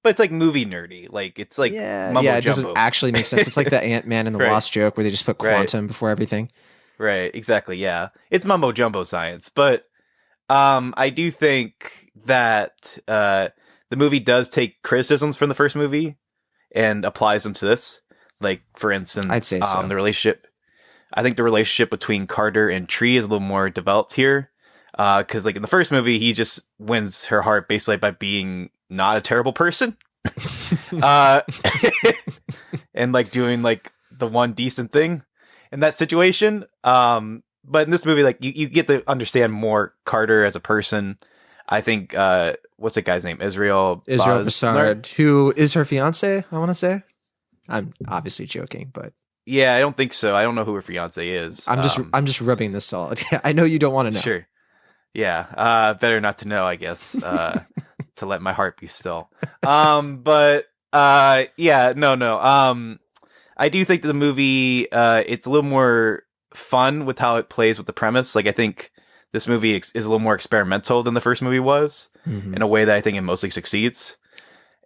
But it's like movie nerdy. Like, it's like mumbo it doesn't actually make sense. It's like the Ant-Man and the Wasp joke where they just put quantum before everything. Right, exactly, yeah. It's mumbo jumbo science. But I do think that the movie does take criticisms from the first movie and applies them to this. Like, for instance, I'd say so. The relationship. I think the relationship between Carter and Tree is a little more developed here. Because, like, in the first movie, he just wins her heart basically by being not a terrible person. And, like, doing, like, the one decent thing in that situation. But in this movie, like, you get to understand more Carter as a person. I think, what's that guy's name? Israel Bassard, who is her fiance, I want to say. I'm obviously joking, but... Yeah, I don't think so. I don't know who her fiance is. I'm just rubbing this salt. I know you don't want to know. Sure. Yeah. Better not to know, I guess. To let my heart be still. But yeah, no. I do think that the movie it's a little more fun with how it plays with the premise. Like, I think this movie is a little more experimental than the first movie was in a way that I think it mostly succeeds.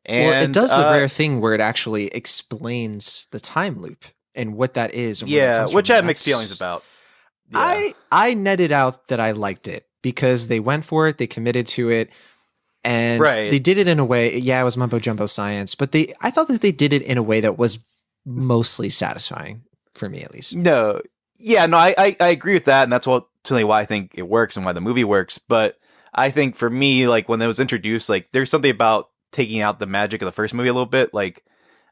And it does the rare thing where it actually explains the time loop and what that is. And which I have mixed feelings about. Yeah. I netted out that I liked it. because they went for it, they committed to it, and Right. they did it in a way. Yeah, it was mumbo jumbo science, but I thought that they did it in a way that was mostly satisfying for me, at least. No, yeah, no, I agree with that, and that's ultimately why I think it works and why the movie works. But I think for me, like when it was introduced, like there's something about taking out the magic of the first movie a little bit. Like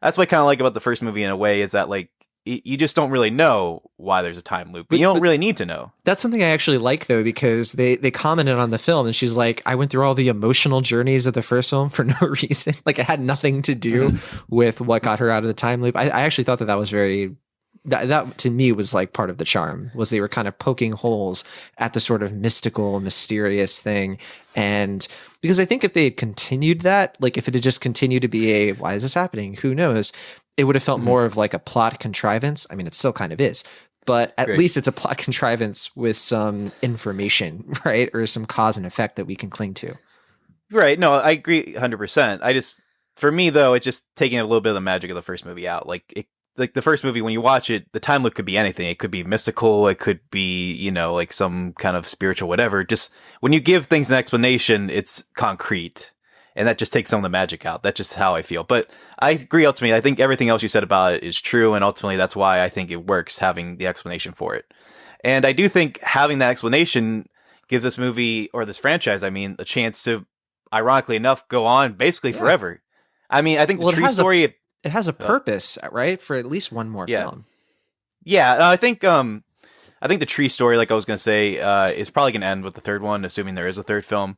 that's what I kind of like about the first movie in a way, is that like you just don't really know why there's a time loop, but you don't really need to know. That's something I actually like, though, because they commented on the film, and she's like, I went through all the emotional journeys of the first film for no reason. Like it had nothing to do with what got her out of the time loop. I actually thought that was very, that to me was like part of the charm, was they were kind of poking holes at the sort of mystical, mysterious thing. And because I think if they had continued that, like if it had just continued to be why is this happening? Who knows? It would have felt more of like a plot contrivance. I mean, it still kind of is, but at least it's a plot contrivance with some information, right? Or some cause and effect that we can cling to. Right. No, I agree 100%. For me though, it's just taking a little bit of the magic of the first movie out. Like the first movie, when you watch it, the time loop could be anything. It could be mystical. It could be, like some kind of spiritual, whatever. Just when you give things an explanation, it's concrete. And that just takes some of the magic out. That's just how I feel. But I agree ultimately. I think everything else you said about it is true. And ultimately, that's why I think it works, having the explanation for it. And I do think having that explanation gives this movie, or this franchise, I mean, a chance to, ironically enough, go on basically forever. I mean, I think the tree story... It has a purpose, right? For at least one more film. Yeah, I think the tree story, like I was going to say, is probably going to end with the third one, assuming there is a third film.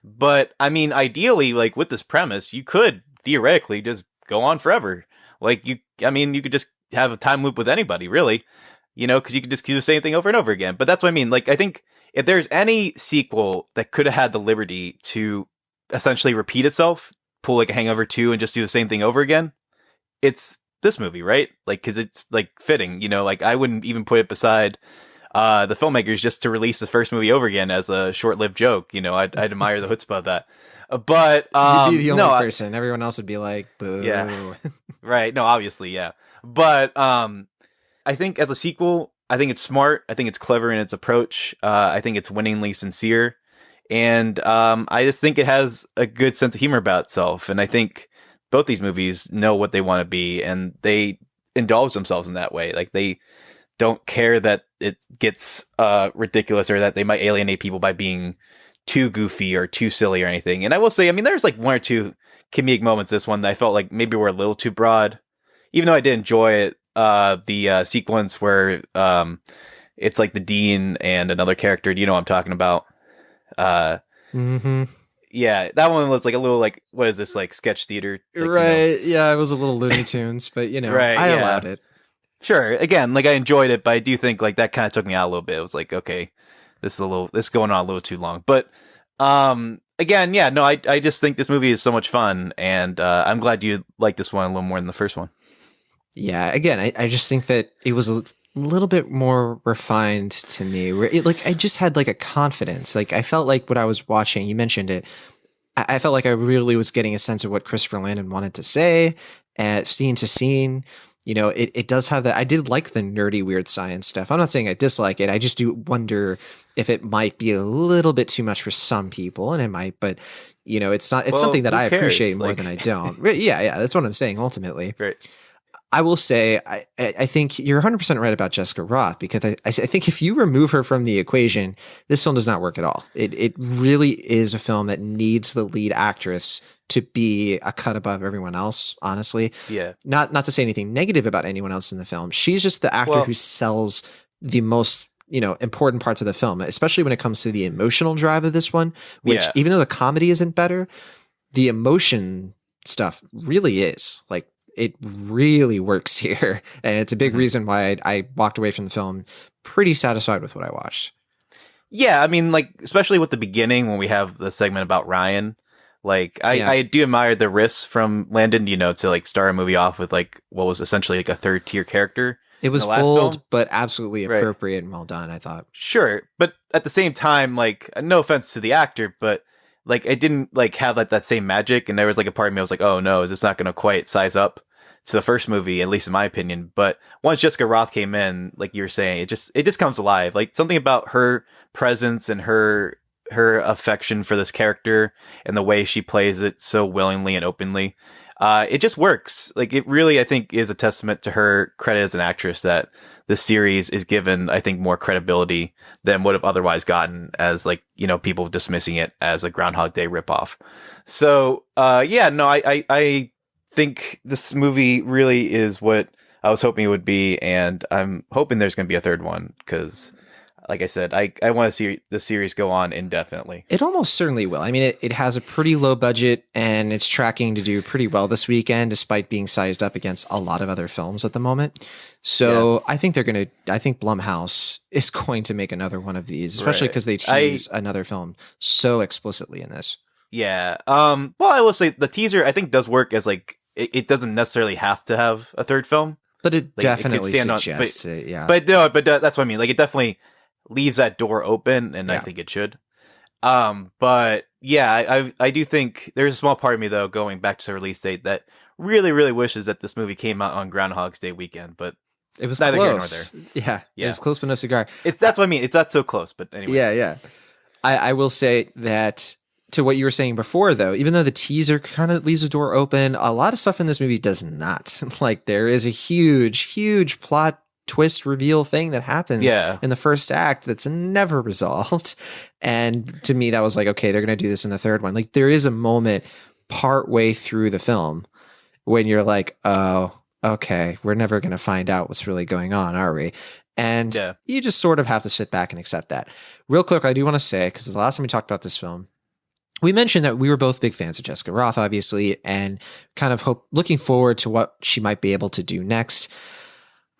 But I mean, ideally, like with this premise, you could theoretically just go on forever. Like you could just have a time loop with anybody, really, because you could just do the same thing over and over again. But that's what I mean. Like, I think if there's any sequel that could have had the liberty to essentially repeat itself, pull like a Hangover 2 and just do the same thing over again, it's this movie, right? Like, cause it's like fitting, like I wouldn't even put it beside the filmmakers just to release the first movie over again as a short-lived joke. I'd admire the chutzpah of that. But you'd be the only person. Everyone else would be like, boo. Yeah. Right. No, obviously, yeah. But I think as a sequel, I think it's smart. I think it's clever in its approach. I think it's winningly sincere. And I just think it has a good sense of humor about itself. And I think both these movies know what they want to be, and they indulge themselves in that way. Like they don't care that it gets ridiculous, or that they might alienate people by being too goofy or too silly or anything. And I will say, I mean, there's like one or two comedic moments this one that I felt like maybe were a little too broad, even though I did enjoy it. The sequence where it's like the dean and another character. Do you know what I'm talking about? Yeah, that one was like a little like, what is this, like sketch theater? Like, right. Yeah, it was a little Looney Tunes, but right, I allowed it. Sure. Again, like I enjoyed it, but I do think like that kind of took me out a little bit. It was like, okay, this is going on a little too long. But again, yeah, no, I just think this movie is so much fun, and I'm glad you like this one a little more than the first one. Yeah. Again, I just think that it was a little bit more refined to me, where I just had like a confidence. Like I felt like what I was watching, you mentioned it, I felt like I really was getting a sense of what Christopher Landon wanted to say, scene to scene. It does have that. I did like the nerdy, weird science stuff. I'm not saying I dislike it. I just do wonder if it might be a little bit too much for some people, and it might, but it's not, it's something that I appreciate more than I don't. Yeah. That's what I'm saying ultimately. Right. I will say, I think you're 100% right about Jessica Rothe, because I think if you remove her from the equation, this film does not work at all. It really is a film that needs the lead actress to be a cut above everyone else, honestly. Yeah. Not to say anything negative about anyone else in the film. She's just the actor who sells the most, important parts of the film, especially when it comes to the emotional drive of this one, which even though the comedy isn't better, the emotion stuff really is. Like, it really works here. And it's a big reason why I walked away from the film pretty satisfied with what I watched. Yeah, I mean, like, especially with the beginning when we have the segment about Ryan, like, I do admire the risks from Landon, to like start a movie off with like what was essentially like a third tier character. It was bold, but absolutely appropriate and well done, I thought. Sure. But at the same time, like, no offense to the actor, but like, I didn't like have like that same magic. And there was like a part of me, I was like, oh no, is this not going to quite size up to the first movie, at least in my opinion. But once Jessica Rothe came in, like you were saying, it just comes alive. Like something about her presence and her her affection for this character and the way she plays it so willingly and openly. It just works. Like, it really, I think, is a testament to her credit as an actress that the series is given, I think, more credibility than would have otherwise gotten as, like, you know, people dismissing it as a Groundhog Day ripoff. So, I think this movie really is what I was hoping it would be, and I'm hoping there's going to be a third one because, like I said, I want to see the series go on indefinitely. It almost certainly will. I mean, it has a pretty low budget, and it's tracking to do pretty well this weekend, despite being sized up against a lot of other films at the moment. So I think I think Blumhouse is going to make another one of these, especially because they tease another film so explicitly in this. Yeah. Well, I will say the teaser, I think, does work as, like, it doesn't necessarily have to have a third film. But it Like, definitely it could suggests it, yeah. But no, but that's what I mean. Like, it definitely leaves that door open, and I think it should. But yeah, I do think there's a small part of me, though, going back to the release date, that really, really wishes that this movie came out on Groundhog's Day weekend, but it was neither close. here nor there. Yeah, it was close, but no cigar. That's what I mean. It's not so close, but anyway. Yeah. I will say that to what you were saying before, though, even though the teaser kind of leaves the door open, a lot of stuff in this movie does not. Like, there is a huge plot twist reveal thing that happens in the first act that's never resolved. And to me, that was like, okay, they're going to do this in the third one. Like, there is a moment part way through the film when you're like, oh, okay, we're never going to find out what's really going on, are we? And you just sort of have to sit back and accept that. Real quick, I do want to say, because the last time we talked about this film, we mentioned that we were both big fans of Jessica Rothe, obviously, and kind of looking forward to what she might be able to do next.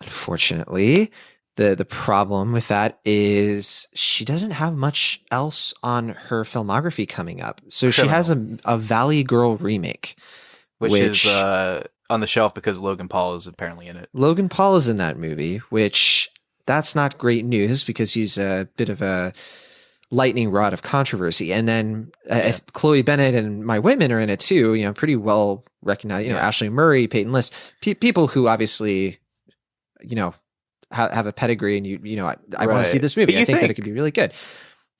Unfortunately, the problem with that is she doesn't have much else on her filmography coming up. So she has a Valley Girl remake, which is on the shelf because Logan Paul is apparently in it. Logan Paul is in that movie, which that's not great news because he's a bit of a lightning rod of controversy. And then Chloe Bennett and My Women are in it too, you know, pretty well recognized, you know, Ashley Murray, Peyton List, people who obviously, you know, have a pedigree, and you know, I want to see this movie. I think that it could be really good.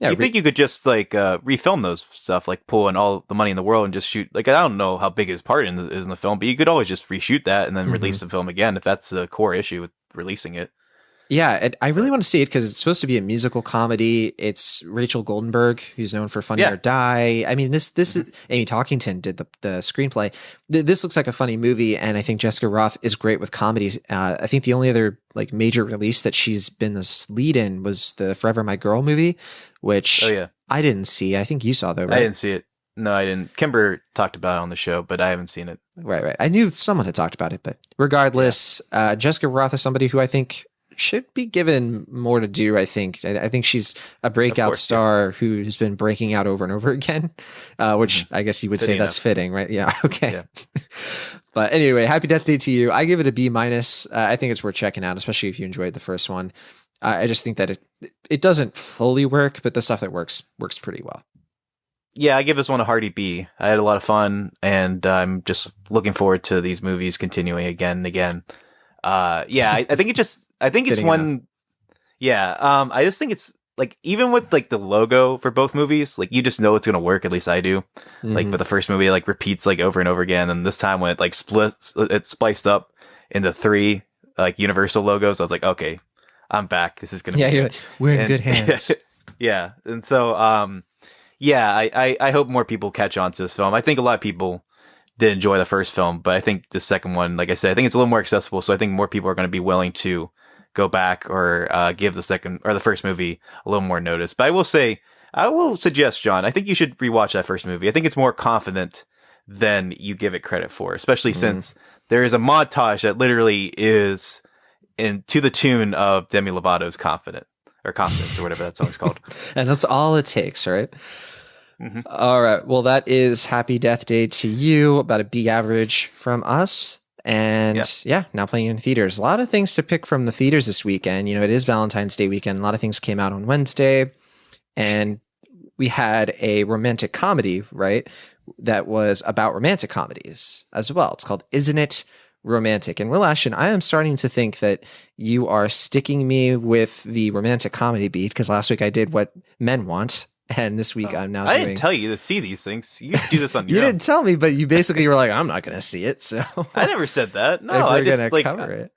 Yeah, you think you could just like refilm those stuff, like pull in all the money in the world and just shoot? Like, I don't know how big his part is in the film, but you could always just reshoot that and then release the film again if that's the core issue with releasing it. Yeah, I really want to see it because it's supposed to be a musical comedy. It's Rachel Goldenberg, who's known for Funny or Die. I mean, this is Amy Talkington did the screenplay. This looks like a funny movie, and I think Jessica Rothe is great with comedies. I think the only other like major release that she's been this lead in was the Forever My Girl movie, which I didn't see. I think you saw though, right? I didn't see it. No, I didn't. Kimber talked about it on the show, but I haven't seen it. Right. I knew someone had talked about it, but regardless, Jessica Rothe is somebody who I think should be given more to do. I think she's a breakout star who has been breaking out over and over again, which I guess you would say that's fitting, right? Yeah. Okay. Yeah. But anyway, Happy Death Day to you. I give it a B-. I think it's worth checking out, especially if you enjoyed the first one. I just think that it doesn't fully work, but the stuff that works pretty well. Yeah, I give this one a hearty B. I had a lot of fun, and I'm just looking forward to these movies continuing again and again. I think it's one. Yeah. I just think it's like, even with like the logo for both movies, like you just know it's going to work. At least I do. Like, but the first movie like repeats like over and over again. And this time when it like it's spliced up into 3 like Universal logos, I was like, okay, I'm back. This is going to be we're in good hands. Yeah. And so, I hope more people catch on to this film. I think a lot of people did enjoy the first film, but I think the second one, like I said, I think it's a little more accessible. So I think more people are going to be willing to go back or give the second or the first movie a little more notice. But I will suggest, John, I think you should rewatch that first movie. I think it's more confident than you give it credit for, especially since there is a montage that literally is to the tune of Demi Lovato's Confidence or whatever that song's called. And that's all it takes, right? All right. Well, that is Happy Death Day to you. About a B average from us. And now playing in theaters. A lot of things to pick from the theaters this weekend. You know, it is Valentine's Day weekend. A lot of things came out on Wednesday. And we had a romantic comedy, right? That was about romantic comedies as well. It's called Isn't It Romantic? And Will Ashton, I am starting to think that you are sticking me with the romantic comedy beat, because last week I did What Men Want, And this week I'm now I doing... didn't tell you to see these things. You do this on You your own. didn't tell me, but you basically were like, I'm not going to see it, so... I never said that. No, if I we're just going to like cover it.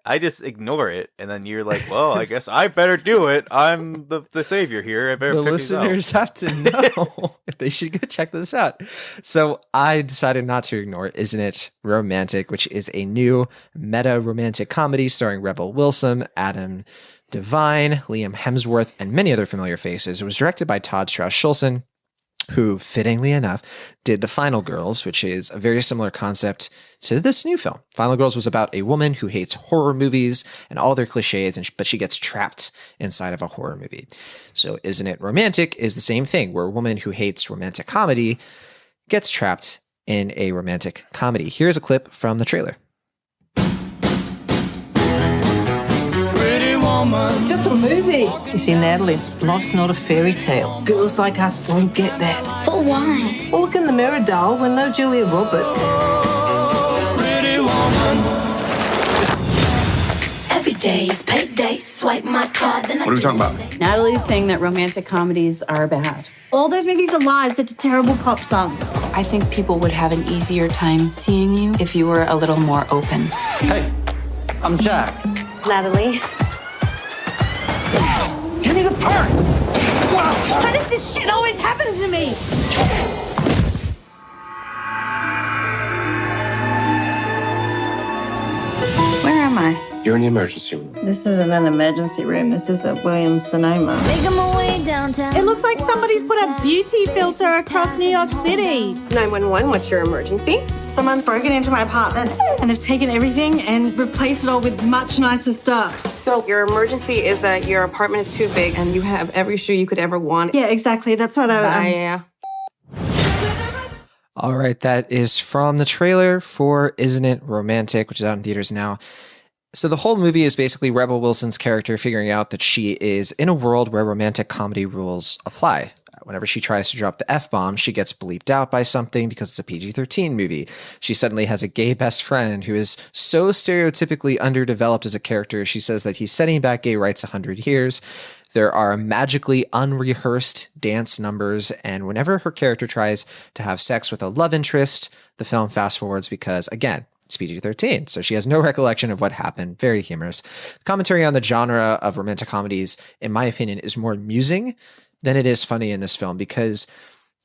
I just ignore it, and then you're like, "Well, I guess I better do it. I'm the savior here. I better." The pick these out." listeners have to know if they should go check this out. So I decided not to ignore it. Isn't It Romantic, which is a new meta romantic comedy starring Rebel Wilson, Adam Devine, Liam Hemsworth, and many other familiar faces. It was directed by Todd Strauss-Schulson, who, fittingly enough, did The Final Girls, which is a very similar concept to this new film. Final Girls was about a woman who hates horror movies and all their cliches, but she gets trapped inside of a horror movie. So Isn't It Romantic is the same thing, where a woman who hates romantic comedy gets trapped in a romantic comedy. Here's a clip from the trailer. It's just a movie. You see, Natalie, life's not a fairy tale. Girls like us don't get that. But why? Well, look in the mirror, doll. We're no Julia Roberts. Every day is payday. Swipe my card, then What are we talking about? Natalie's saying that romantic comedies are bad. All those movies are lies. They're terrible pop songs. I think people would have an easier time seeing you if you were a little more open. Hey, I'm Jack. Natalie. Give me the purse! Why does this shit always happen to me? Where am I? You're in the emergency room. This isn't an emergency room. This is a Williams Sonoma. Making my way downtown. It looks like somebody's put a beauty filter across New York City. 911, what's your emergency? Someone's broken into my apartment and they've taken everything and replaced it all with much nicer stuff. So your emergency is that your apartment is too big and you have every shoe you could ever want. Yeah, exactly. That's what Yeah. All right, that is from the trailer for Isn't It Romantic, which is out in theaters now. So the whole movie is basically Rebel Wilson's character figuring out that she is in a world where romantic comedy rules apply. Whenever she tries to drop the F-bomb, she gets bleeped out by something because it's a PG-13 movie. She suddenly has a gay best friend who is so stereotypically underdeveloped as a character. She says that he's setting back gay rights 100 years. There are magically unrehearsed dance numbers, and whenever her character tries to have sex with a love interest, the film fast forwards because, again, it's PG-13, so she has no recollection of what happened. Very humorous. The commentary on the genre of romantic comedies, in my opinion, is more amusing than it is funny in this film because,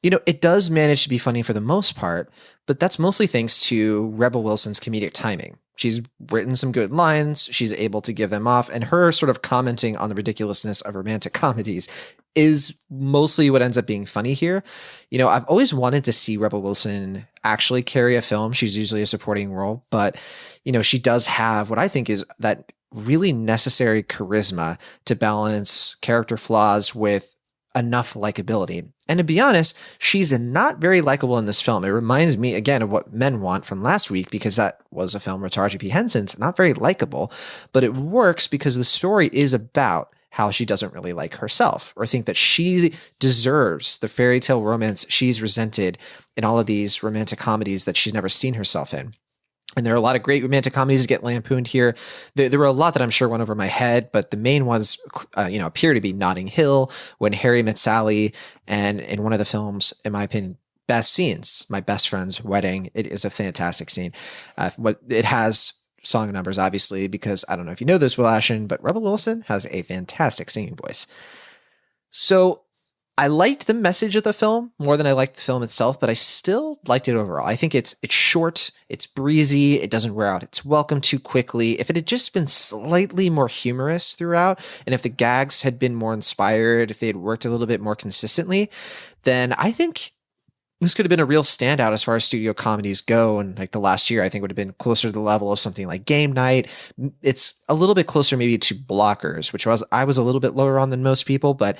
you know, it does manage to be funny for the most part, but that's mostly thanks to Rebel Wilson's comedic timing. She's written some good lines, she's able to give them off, and her sort of commenting on the ridiculousness of romantic comedies is mostly what ends up being funny here. You know, I've always wanted to see Rebel Wilson actually carry a film. She's usually a supporting role, but, you know, she does have what I think is that really necessary charisma to balance character flaws with enough likability. And to be honest, she's not very likable in this film. It reminds me again of What Men Want from last week, because that was a film where Taraji P. Henson's not very likable, but it works because the story is about how she doesn't really like herself or think that she deserves the fairy tale romance she's resented in all of these romantic comedies that she's never seen herself in. And there are a lot of great romantic comedies that get lampooned here. There were a lot that I'm sure went over my head, but the main ones, appear to be Notting Hill, When Harry Met Sally, and in one of the film's, in my opinion, best scenes, My Best Friend's Wedding. It is a fantastic scene. It has song numbers, obviously, because I don't know if you know this, Will Ashton, but Rebel Wilson has a fantastic singing voice. So I liked the message of the film more than I liked the film itself, but I still liked it overall. I think it's short, it's breezy, it doesn't wear out its welcome too quickly. If it had just been slightly more humorous throughout, and if the gags had been more inspired, if they had worked a little bit more consistently, then I think this could have been a real standout as far as studio comedies go. And like the last year, I think would have been closer to the level of something like Game Night. It's a little bit closer maybe to Blockers, which I was a little bit lower on than most people, but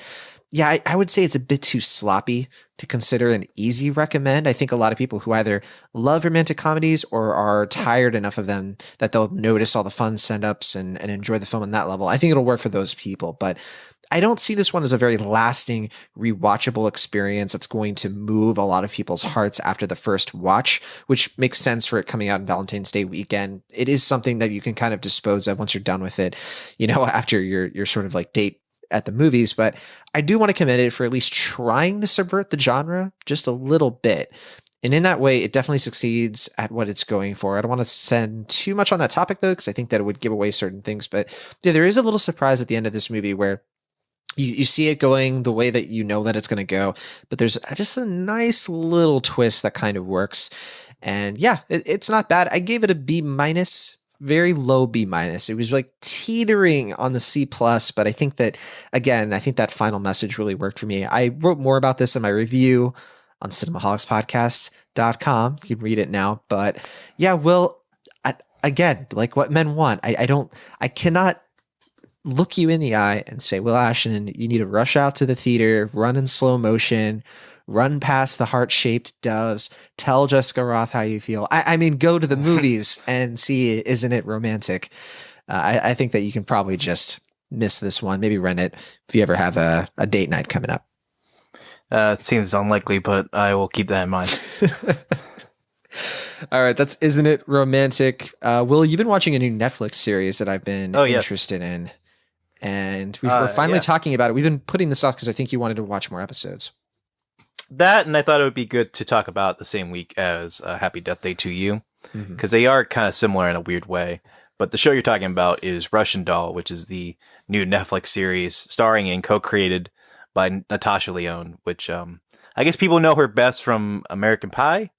yeah, I would say it's a bit too sloppy to consider an easy recommend. I think a lot of people who either love romantic comedies or are tired enough of them that they'll notice all the fun send-ups and enjoy the film on that level. I think it'll work for those people, but I don't see this one as a very lasting, rewatchable experience that's going to move a lot of people's hearts after the first watch, which makes sense for it coming out on Valentine's Day weekend. It is something that you can kind of dispose of once you're done with it, after your sort of like date at the movies, but I do want to commend it for at least trying to subvert the genre just a little bit. And in that way, it definitely succeeds at what it's going for. I don't want to send too much on that topic, though, because I think that it would give away certain things. But yeah, there is a little surprise at the end of this movie where you see it going the way that you know that it's going to go. But there's just a nice little twist that kind of works. And yeah, it's not bad. I gave it a B minus. Very low B minus. It was like teetering on the C plus, but I think that, again, I think that final message really worked for me. I wrote more about this in my review on cinemaholicspodcast.com. You can read it now, but yeah, Will, again, like what men want. I cannot look you in the eye and say, Will Ashton, you need to rush out to the theater, run in slow motion, run past the heart-shaped doves, tell Jessica Rothe how you feel. I mean, go to the movies and see Isn't It Romantic? I think that you can probably just miss this one. Maybe rent it if you ever have a date night coming up. It seems unlikely, but I will keep that in mind. All right, that's Isn't It Romantic? Will, you've been watching a new Netflix series that I've been interested in. And we're finally talking about it. We've been putting this off because I think you wanted to watch more episodes. That, and I thought it would be good to talk about the same week as Happy Death Day to You, because they are kind of similar in a weird way. But the show you're talking about is Russian Doll, which is the new Netflix series starring and co-created by Natasha Lyonne, which I guess people know her best from American Pie,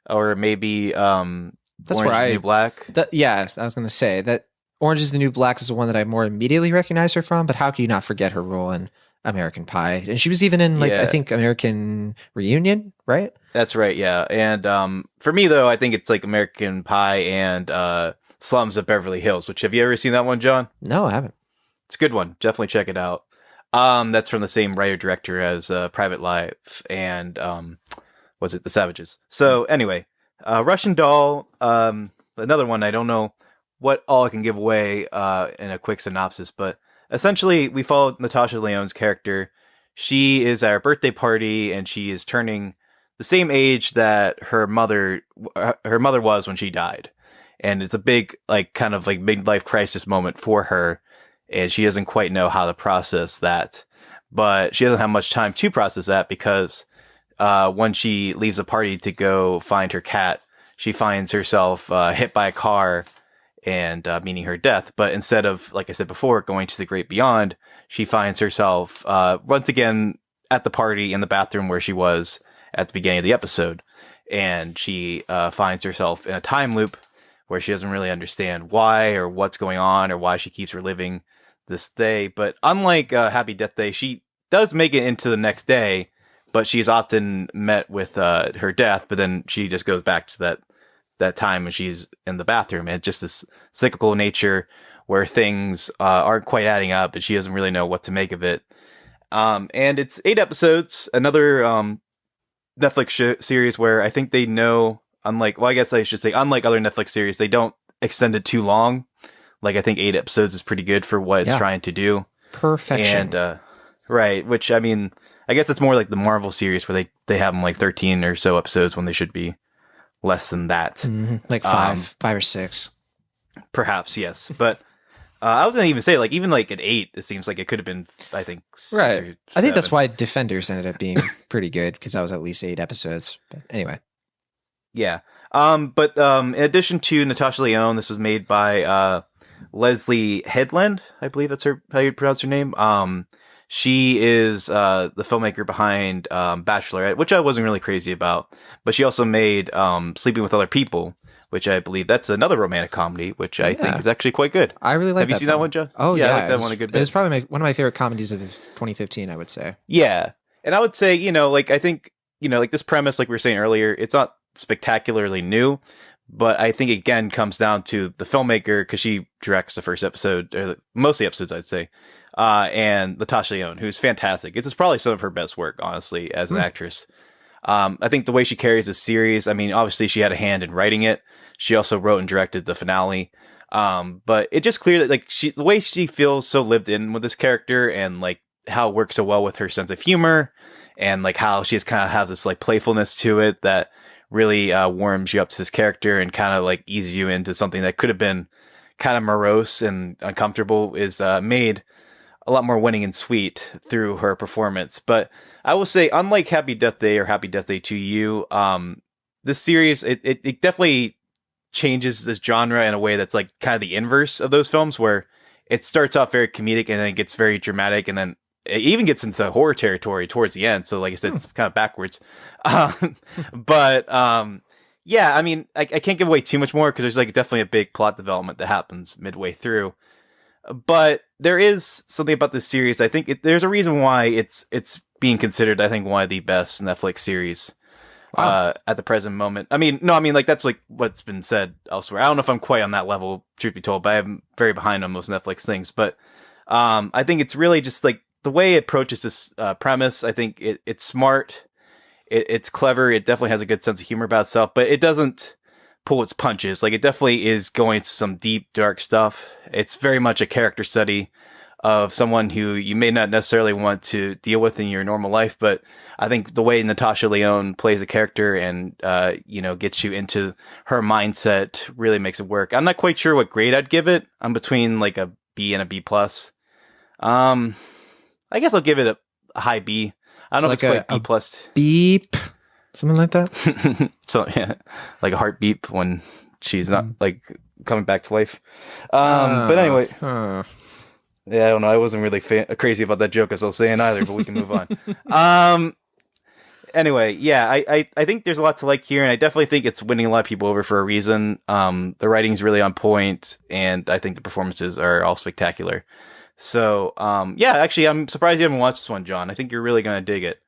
or maybe That's Orange where is the New Black. Yeah, I was going to say that Orange is the New Black is the one that I more immediately recognize her from, but how can you not forget her role in American Pie? And she was even in I think American Reunion, right? That's right, yeah. And for me though, I think it's like American Pie and Slums of Beverly Hills, which have you ever seen that one, John? No, I haven't. It's a good one. Definitely check it out. That's from the same writer director as Private Life and was it The Savages? So anyway, Russian Doll, another one. I don't know what all I can give away in a quick synopsis, but essentially, we follow Natasha Lyonne's character. She is at her birthday party, and she is turning the same age that her mother was when she died. And it's a big, kind of midlife crisis moment for her, and she doesn't quite know how to process that. But she doesn't have much time to process that because when she leaves the party to go find her cat, she finds herself hit by a car and meaning her death. But instead of, like I said before, going to the great beyond, she finds herself once again at the party in the bathroom where she was at the beginning of the episode. And she finds herself in a time loop where she doesn't really understand why or what's going on or why she keeps reliving this day. But unlike Happy Death Day, she does make it into the next day, but she's often met with her death, but then she just goes back to that time when she's in the bathroom, and just this cyclical nature where things aren't quite adding up and she doesn't really know what to make of it. And it's 8 episodes, another Netflix series where I think they know, unlike other Netflix series, they don't extend it too long. I think 8 episodes is pretty good for what it's trying to do. Perfection. And right, which I mean, I guess it's more like the Marvel series where they have them 13 or so episodes when they should be less than that. Mm-hmm. 5 or 6. Perhaps, yes. But I was going to even say, even at 8, it seems like it could have been, I think, 6 right. or 7. I think that's why Defenders ended up being pretty good, because that was at least 8 episodes. But anyway. Yeah. But in addition to Natasha Lyonne, this was made by Leslie Headland. I believe that's how you pronounce her name. She is the filmmaker behind Bachelorette, which I wasn't really crazy about. But she also made Sleeping with Other People, which I believe that's another romantic comedy, which I think is actually quite good. I really like that. Have you seen that one, John? Oh, yeah. I like that one a good bit. It was probably one of my favorite comedies of 2015, I would say. Yeah. And I would say, I think, this premise, like we were saying earlier, it's not spectacularly new, but I think, again, comes down to the filmmaker, because she directs the first episode, or most of the episodes, I'd say. And Natasha Lyonne, who's fantastic. It's probably some of her best work, honestly, as an actress. I think the way she carries the series, I mean, obviously she had a hand in writing it. She also wrote and directed the finale. But it just clear that the way she feels so lived in with this character, and how it works so well with her sense of humor, and how she just kind of has this playfulness to it that really warms you up to this character and kind of eases you into something that could have been kind of morose and uncomfortable, is made a lot more winning and sweet through her performance. But I will say, unlike Happy Death Day or Happy Death Day to You, this series, it definitely changes this genre in a way that's like kind of the inverse of those films, where it starts off very comedic and then it gets very dramatic, and then it even gets into horror territory towards the end. So like I said, it's kind of backwards. But yeah, I mean, I can't give away too much more because there's like definitely a big plot development that happens midway through. But there is something about this series. I think there's a reason why it's being considered, I think, one of the best Netflix series at the present moment. I mean, like that's like what's been said elsewhere. I don't know if I'm quite on that level, truth be told, but I'm very behind on most Netflix things. But I think it's really just like the way it approaches this premise. I think it's smart. It's clever. It definitely has a good sense of humor about itself, but it doesn't pull its punches. Like, it definitely is going to some deep, dark stuff. It's very much a character study of someone who you may not necessarily want to deal with in your normal life, but I think the way Natasha Lyonne plays a character and, gets you into her mindset really makes it work. I'm not quite sure what grade I'd give it. I'm between like a B and a B plus. I guess I'll give it a high B. I don't know if it's quite B plus. Beep. Something like that. So yeah, like a heart beep when she's not like coming back to life. But anyway, yeah, I don't know. I wasn't really crazy about that joke as I was saying either, but we can move on. Anyway, yeah, I think there's a lot to like here, and I definitely think it's winning a lot of people over for a reason. The writing's really on point, and I think the performances are all spectacular. So, yeah, actually, I'm surprised you haven't watched this one, John. I think you're really going to dig it.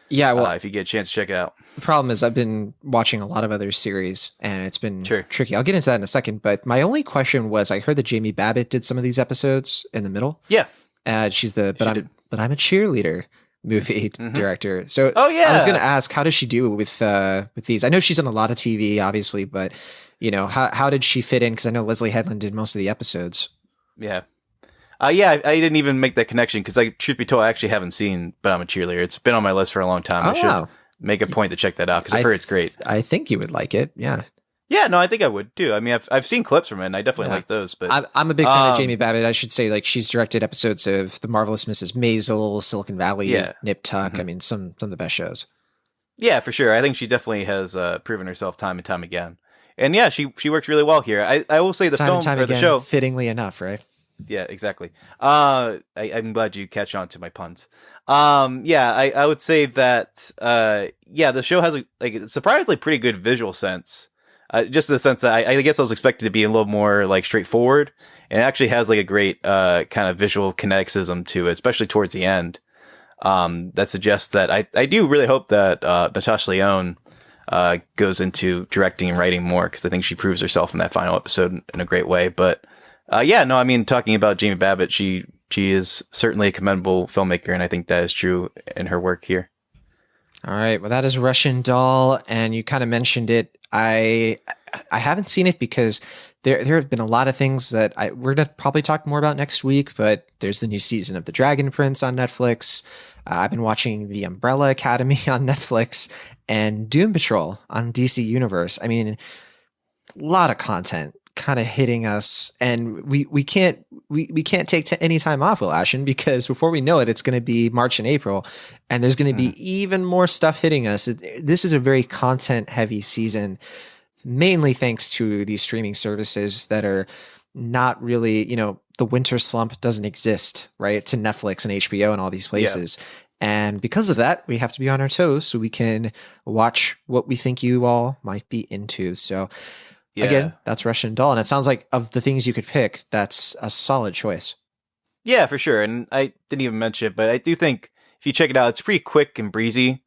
Yeah, well, if you get a chance to check it out. The problem is I've been watching a lot of other series, and it's been Sure. tricky. I'll get into that in a second, but my only question was, I heard that Jamie Babbitt did some of these episodes in the middle. Yeah. She's the But I'm a Cheerleader movie director. So Oh, yeah. I was going to ask, how does she do with these? I know she's on a lot of TV, obviously, but how did she fit in? Because I know Leslie Headland did most of the episodes. Yeah. Yeah, I didn't even make that connection because, truth be told, I actually haven't seen But I'm a Cheerleader. It's been on my list for a long time. I should make a point to check that out because I've heard it's great. I think you would like it. Yeah. Yeah, no, I think I would too. I mean, I've seen clips from it, and I definitely like those. But I'm a big fan of Jamie Babbitt. I should say, like, she's directed episodes of The Marvelous Mrs. Maisel, Silicon Valley, Nip Tuck. I mean, some of the best shows. Yeah, for sure. I think she definitely has proven herself time and time again. And yeah, she works really well here. I will say the time film and time or again, the show, fittingly enough, right? Yeah, exactly. I'm glad you catch on to my puns. Yeah, I would say that, the show has a surprisingly pretty good visual sense. Just in the sense that I guess I was expected to be a little more like straightforward, and it actually has like a great, kind of visual kineticism to it, especially towards the end. That suggests that I do really hope that, Natasha Lyonne, goes into directing and writing more, because I think she proves herself in that final episode in a great way. But I mean, talking about Jamie Babbitt, she is certainly a commendable filmmaker, and I think that is true in her work here. All right. Well, that is Russian Doll, and you kind of mentioned it. I haven't seen it because there have been a lot of things that we're going to probably talk more about next week, but there's the new season of The Dragon Prince on Netflix. I've been watching The Umbrella Academy on Netflix and Doom Patrol on DC Universe. I mean, a lot of content kind of hitting us, and we can't take any time off, Will Ashton, because before we know it, it's going to be March and April, and there's going to be even more stuff hitting us. This is a very content heavy season, mainly thanks to these streaming services that are not really, the winter slump doesn't exist, right? To Netflix and HBO and all these places. Yeah. And because of that, we have to be on our toes so we can watch what we think you all might be into. So again, that's Russian Doll. And it sounds like of the things you could pick, that's a solid choice. Yeah, for sure. And I didn't even mention it, but I do think if you check it out, it's pretty quick and breezy.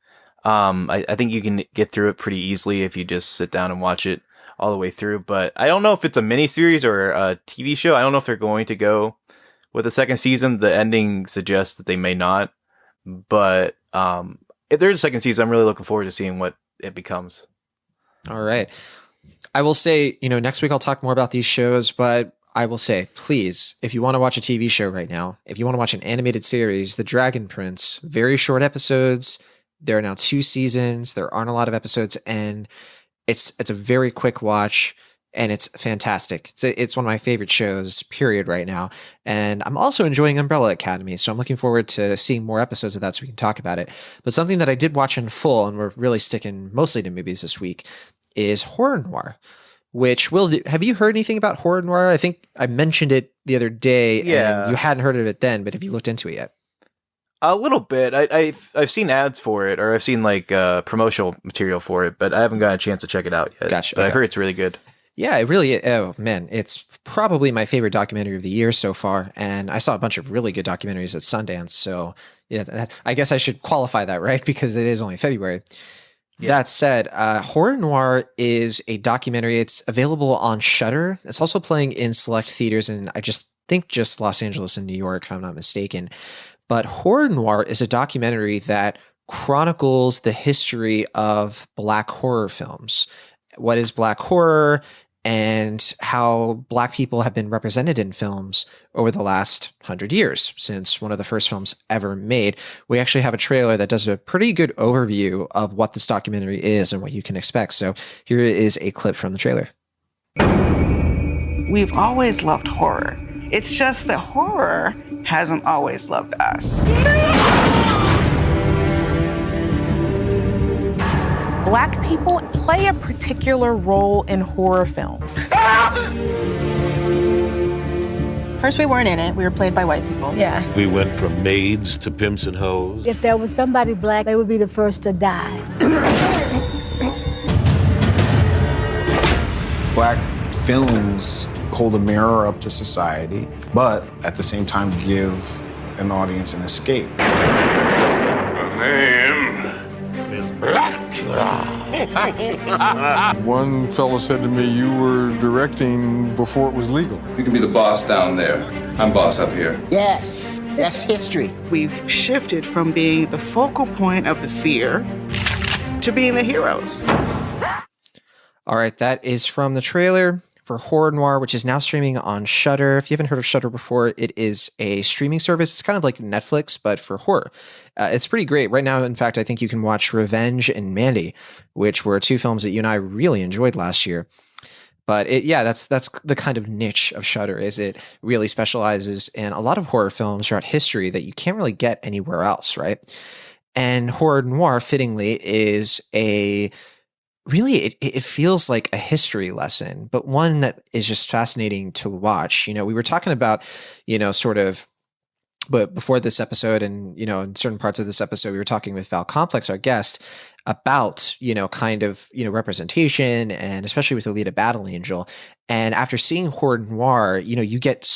I think you can get through it pretty easily if you just sit down and watch it all the way through. But I don't know if it's a miniseries or a TV show. I don't know if they're going to go with a second season. The ending suggests that they may not. But if there's a second season, I'm really looking forward to seeing what it becomes. All right. I will say, next week I'll talk more about these shows, but I will say, please, if you want to watch a TV show right now, if you want to watch an animated series, The Dragon Prince, very short episodes. There are now 2 seasons. There aren't a lot of episodes, and it's a very quick watch. and it's fantastic. It's one of my favorite shows, period, right now. And I'm also enjoying Umbrella Academy, so I'm looking forward to seeing more episodes of that so we can talk about it. But something that I did watch in full, and we're really sticking mostly to movies this week, is horror noir. Which have you heard anything about horror noir? I think I mentioned it the other day, and you hadn't heard of it then, but have you looked into it yet? A little bit. I've seen ads for it, or I've seen like promotional material for it, but I haven't gotten a chance to check it out yet. Gotcha. But Okay. I heard it's really good. Yeah, it really. Oh man, it's probably my favorite documentary of the year so far, and I saw a bunch of really good documentaries at Sundance. So yeah, I guess I should qualify that, right? Because it is only February. Yeah. That said, Horror Noir is a documentary. It's available on Shudder. It's also playing in select theaters in, I think just Los Angeles and New York, if I'm not mistaken. But Horror Noir is a documentary that chronicles the history of Black horror films. What is Black horror, and how Black people have been represented in films over the last 100 years, since one of the first films ever made. We actually have a trailer that does a pretty good overview of what this documentary is and what you can expect. So here is a clip from the trailer. We've always loved horror. It's just that horror hasn't always loved us. Black people play a particular role in horror films. First, we weren't in it. We were played by white people. Yeah. We went from maids to pimps and hoes. If there was somebody Black, they would be the first to die. Black films hold a mirror up to society, but at the same time give an audience an escape. My name is Blackula. One fellow said to me, you were directing before it was legal. You can be the boss down there. I'm boss up here. Yes, that's history. We've shifted from being the focal point of the fear to being the heroes. All right, that is from the trailer for Horror Noir, which is now streaming on Shudder. If you haven't heard of Shudder before, it is a streaming service. It's kind of like Netflix, but for horror. It's pretty great. Right now, in fact, I think you can watch Revenge and Mandy, which were two films that you and I really enjoyed last year. But that's the kind of niche of Shudder, is it really specializes in a lot of horror films throughout history that you can't really get anywhere else, right? And Horror Noir, fittingly, is it feels like a history lesson, but one that is just fascinating to watch. We were talking about, but before this episode, and, in certain parts of this episode, we were talking with Val Complex, our guest, about, representation, and especially with Alita Battle Angel. And after seeing Horror Noir, you get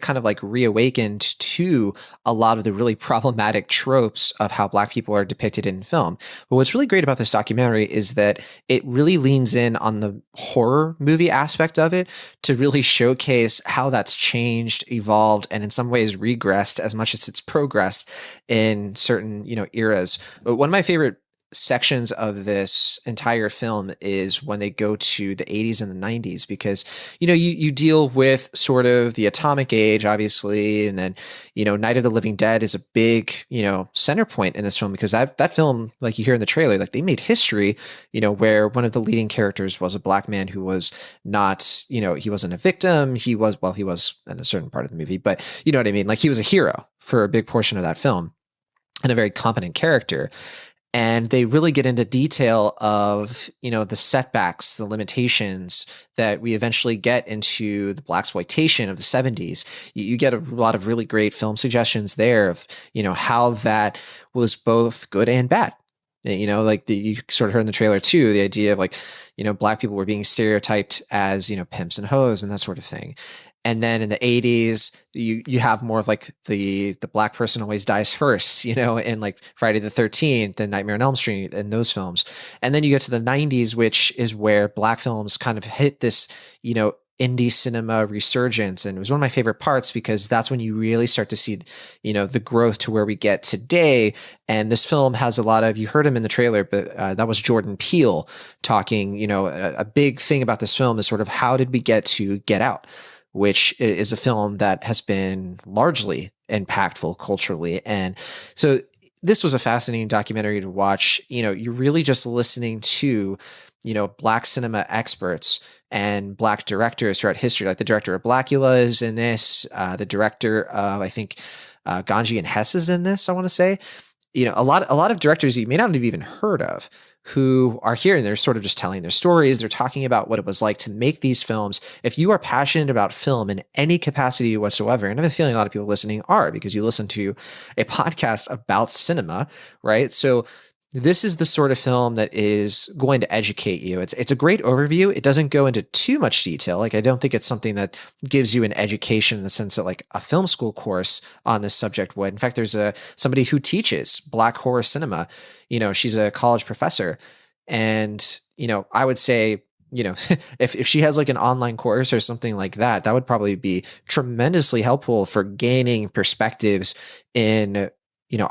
kind of like reawakened to a lot of the really problematic tropes of how Black people are depicted in film. But what's really great about this documentary is that it really leans in on the horror movie aspect of it to really showcase how that's changed, evolved, and in some ways regressed as much as it's progressed in certain, eras. But one of my favorite sections of this entire film is when they go to the 80s and the 90s, because you deal with sort of the atomic age, obviously, and then Night of the Living Dead is a big center point in this film, because that film, like you hear in the trailer, like they made history, where one of the leading characters was a Black man who was not, he wasn't a victim, he was in a certain part of the movie, but you know what I mean, like he was a hero for a big portion of that film and a very competent character. And they really get into detail of, the setbacks, the limitations that we eventually get into the blaxploitation of the 70s. You get a lot of really great film suggestions there of, how that was both good and bad. You sort of heard in the trailer too, the idea of Black people were being stereotyped as, pimps and hoes and that sort of thing. And then in the 80s, you have more of like the Black person always dies first, in like Friday the 13th and Nightmare on Elm Street and those films. And then you get to the 90s, which is where Black films kind of hit this, indie cinema resurgence. And it was one of my favorite parts, because that's when you really start to see, the growth to where we get today. And this film has a lot of, you heard him in the trailer, but that was Jordan Peele talking, a big thing about this film is sort of how did we get to Get Out, which is a film that has been largely impactful culturally. And so this was a fascinating documentary to watch. You're really just listening to, Black cinema experts and Black directors throughout history. Like the director of Blackula is in this. The director of, I think, Ganji and Hess is in this, I want to say. A lot of directors you may not have even heard of who are here, and they're sort of just telling their stories. They're talking about what it was like to make these films. If you are passionate about film in any capacity whatsoever, and I have a feeling a lot of people listening are, because you listen to a podcast about cinema, right? So this is the sort of film that is going to educate you. It's a great overview. It doesn't go into too much detail. Like, I don't think it's something that gives you an education in the sense that like a film school course on this subject would. In fact, there's somebody who teaches Black horror cinema. She's a college professor, and I would say, if she has like an online course or something like that, that would probably be tremendously helpful for gaining perspectives in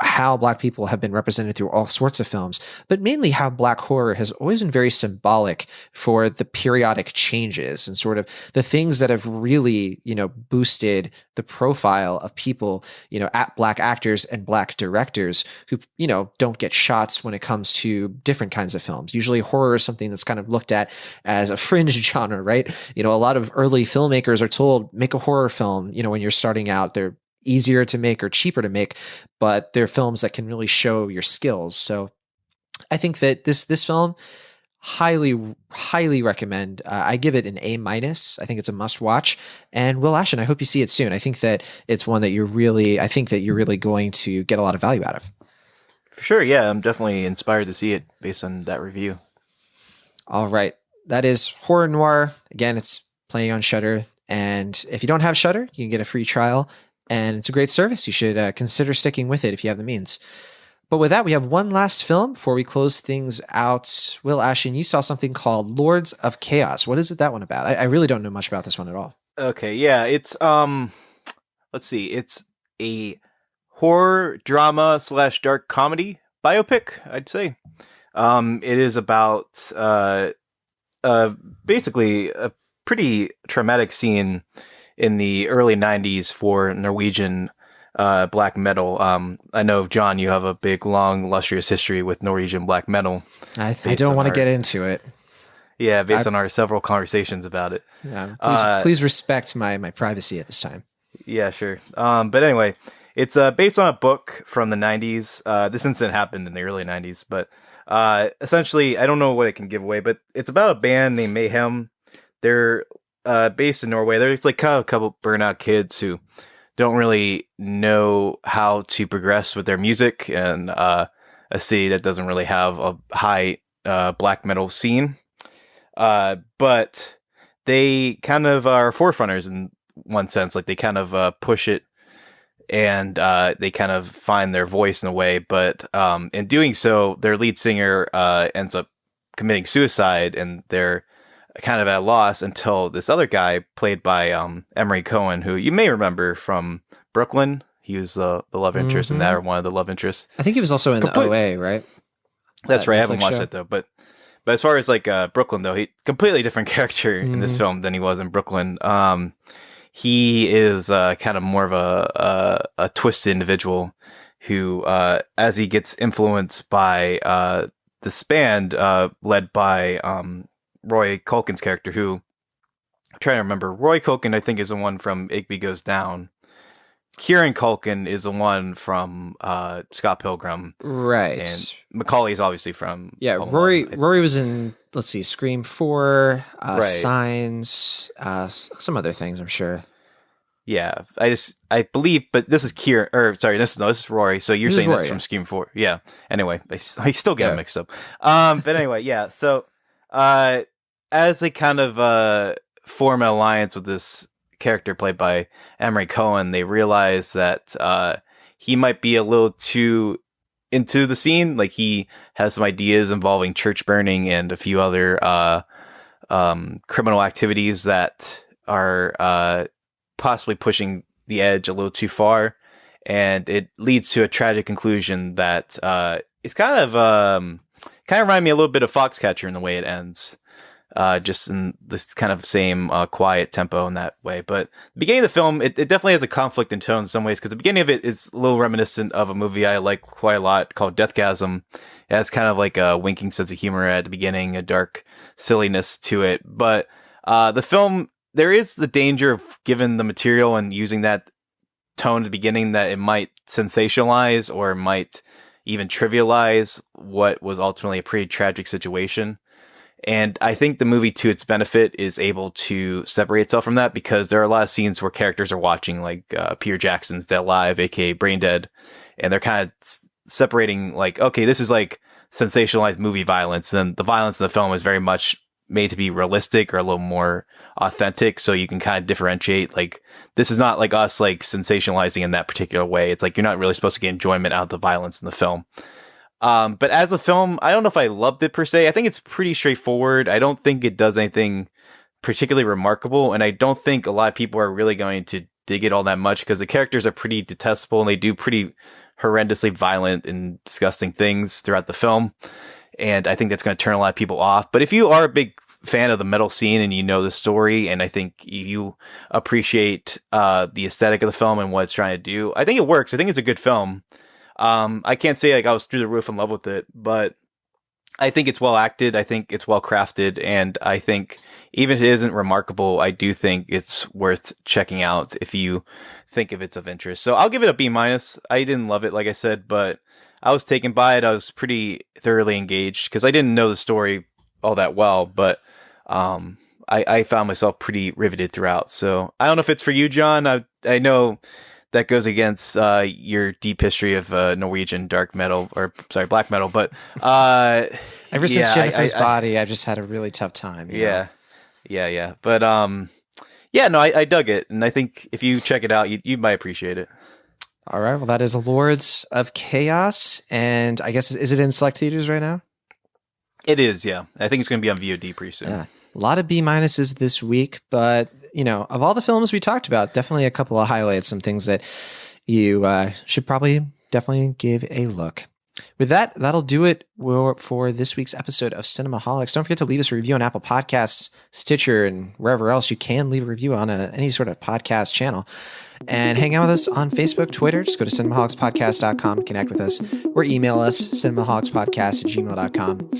how Black people have been represented through all sorts of films, but mainly how Black horror has always been very symbolic for the periodic changes and sort of the things that have really, boosted the profile of people, at Black actors and Black directors who, don't get shots when it comes to different kinds of films. Usually horror is something that's kind of looked at as a fringe genre, right? A lot of early filmmakers are told, make a horror film, when you're starting out. They're easier to make or cheaper to make, but they're films that can really show your skills. So I think that this film, highly recommend. I give it an A-. I think it's a must watch. And Will Ashton, I hope you see it soon. I think that it's one that you're really going to get a lot of value out of. For sure. Yeah. I'm definitely inspired to see it based on that review. All right. That is Horror Noire. Again, it's playing on Shudder. And if you don't have Shudder, you can get a free trial. And it's a great service. You should consider sticking with it if you have the means. But with that, we have one last film before we close things out. Will Ashton, you saw something called Lords of Chaos. What is that one about? I really don't know much about this one at all. Okay, yeah, it's let's see, it's a horror drama / dark comedy biopic, I'd say. It is about basically a pretty traumatic scene in the early 90s for Norwegian black metal. I know, John, you have a big, long, illustrious history with Norwegian black metal. I don't want to get into it. Yeah, based on our several conversations about it. Yeah, please respect my privacy at this time. Yeah, sure. But anyway, it's based on a book from the 90s. This incident happened in the early 90s, but essentially, I don't know what it can give away, but it's about a band named Mayhem. They're based in Norway. There's like kind of a couple burnout kids who don't really know how to progress with their music, and a city that doesn't really have a high black metal scene. But they kind of are forerunners in one sense. Like, they kind of push it, and they kind of find their voice in a way. But in doing so, their lead singer ends up committing suicide, and they're kind of at a loss until this other guy, played by Emery Cohen, who you may remember from Brooklyn. He was the love interest in that, or one of the love interests. I think he was also in the OA, right? That's right. I haven't watched it though, but as far as like Brooklyn though, he completely different character in this film than he was in Brooklyn. He is kind of more of a twisted individual who, as he gets influenced by this band led by Roy Culkin's character, who I'm trying to remember. Roy Culkin, I think, is the one from Igby Goes Down. Kieran Culkin is the one from Scott Pilgrim, right? And Macaulay's obviously from Rory was in, let's see, Scream 4, right. Signs, some other things, I'm sure. Yeah, I believe, but this is Kieran, or sorry, this is Rory. So you're saying Rory, that's from Scream 4? Yeah. Anyway, I still get them mixed up. But anyway, yeah. So as they kind of form an alliance with this character played by Emery Cohen, they realize that he might be a little too into the scene. Like, he has some ideas involving church burning and a few other criminal activities that are possibly pushing the edge a little too far, and it leads to a tragic conclusion that is kind of remind me a little bit of Foxcatcher in the way it ends. Just in this kind of same quiet tempo in that way. But the beginning of the film, it definitely has a conflict in tone in some ways, because the beginning of it is a little reminiscent of a movie I like quite a lot called Deathgasm. It has kind of like a winking sense of humor at the beginning, a dark silliness to it. But The film, there is the danger of, given the material and using that tone at the beginning, that it might sensationalize or might even trivialize what was ultimately a pretty tragic situation. And I think the movie, to its benefit, is able to separate itself from that, because there are a lot of scenes where characters are watching, like Peter Jackson's Dead Alive, aka Brain Dead, and they're kind of separating, like, okay, this is like sensationalized movie violence, and the violence in the film is very much made to be realistic or a little more authentic, so you can kind of differentiate, like, this is not like us like sensationalizing in that particular way. It's like you're not really supposed to get enjoyment out of the violence in the film. But as a film, I don't know if I loved it per se. I think it's pretty straightforward. I don't think it does anything particularly remarkable, and I don't think a lot of people are really going to dig it all that much, because the characters are pretty detestable and they do pretty horrendously violent and disgusting things throughout the film. And I think that's going to turn a lot of people off. But if you are a big fan of the metal scene and you know the story, and I think you appreciate the aesthetic of the film and what it's trying to do, I think it works. I think it's a good film. I can't say like I was through the roof in love with it, but I think it's well acted. I think it's well crafted. And I think even if it isn't remarkable, I do think it's worth checking out if you think if it's of interest. So I'll give it a B-. I didn't love it, like I said, but I was taken by it. I was pretty thoroughly engaged because I didn't know the story all that well, but I found myself pretty riveted throughout. So I don't know if it's for you, John. I know that goes against your deep history of Norwegian dark metal, or sorry, black metal. But ever since Jennifer's Body, I've just had a really tough time. Yeah. But I dug it, and I think if you check it out, you might appreciate it. All right. Well, that is Lords of Chaos, and I guess is it in select theaters right now? It is. Yeah, I think it's going to be on VOD pretty soon. Yeah. A lot of B- this week, but of all the films we talked about, definitely a couple of highlights, some things that you should probably definitely give a look. With that, that'll do it for this week's episode of Cinemaholics. Don't forget to leave us a review on Apple Podcasts, Stitcher, and wherever else you can leave a review on any sort of podcast channel. And hang out with us on Facebook, Twitter. Just go to cinemahawkspodcast.com, connect with us, or email us, cinemahawkspodcast@gmail.com.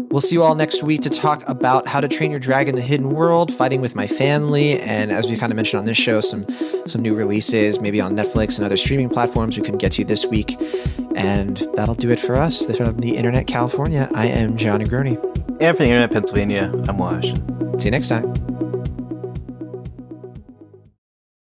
We'll see you all next week to talk about How to Train Your Dragon: The Hidden World, Fighting with My Family, and as we kind of mentioned on this show, some new releases, maybe on Netflix and other streaming platforms we couldn't get to this week. And that'll do it for us. From the Internet California, I am John Negroni. And from the Internet Pennsylvania, I'm Wash. See you next time.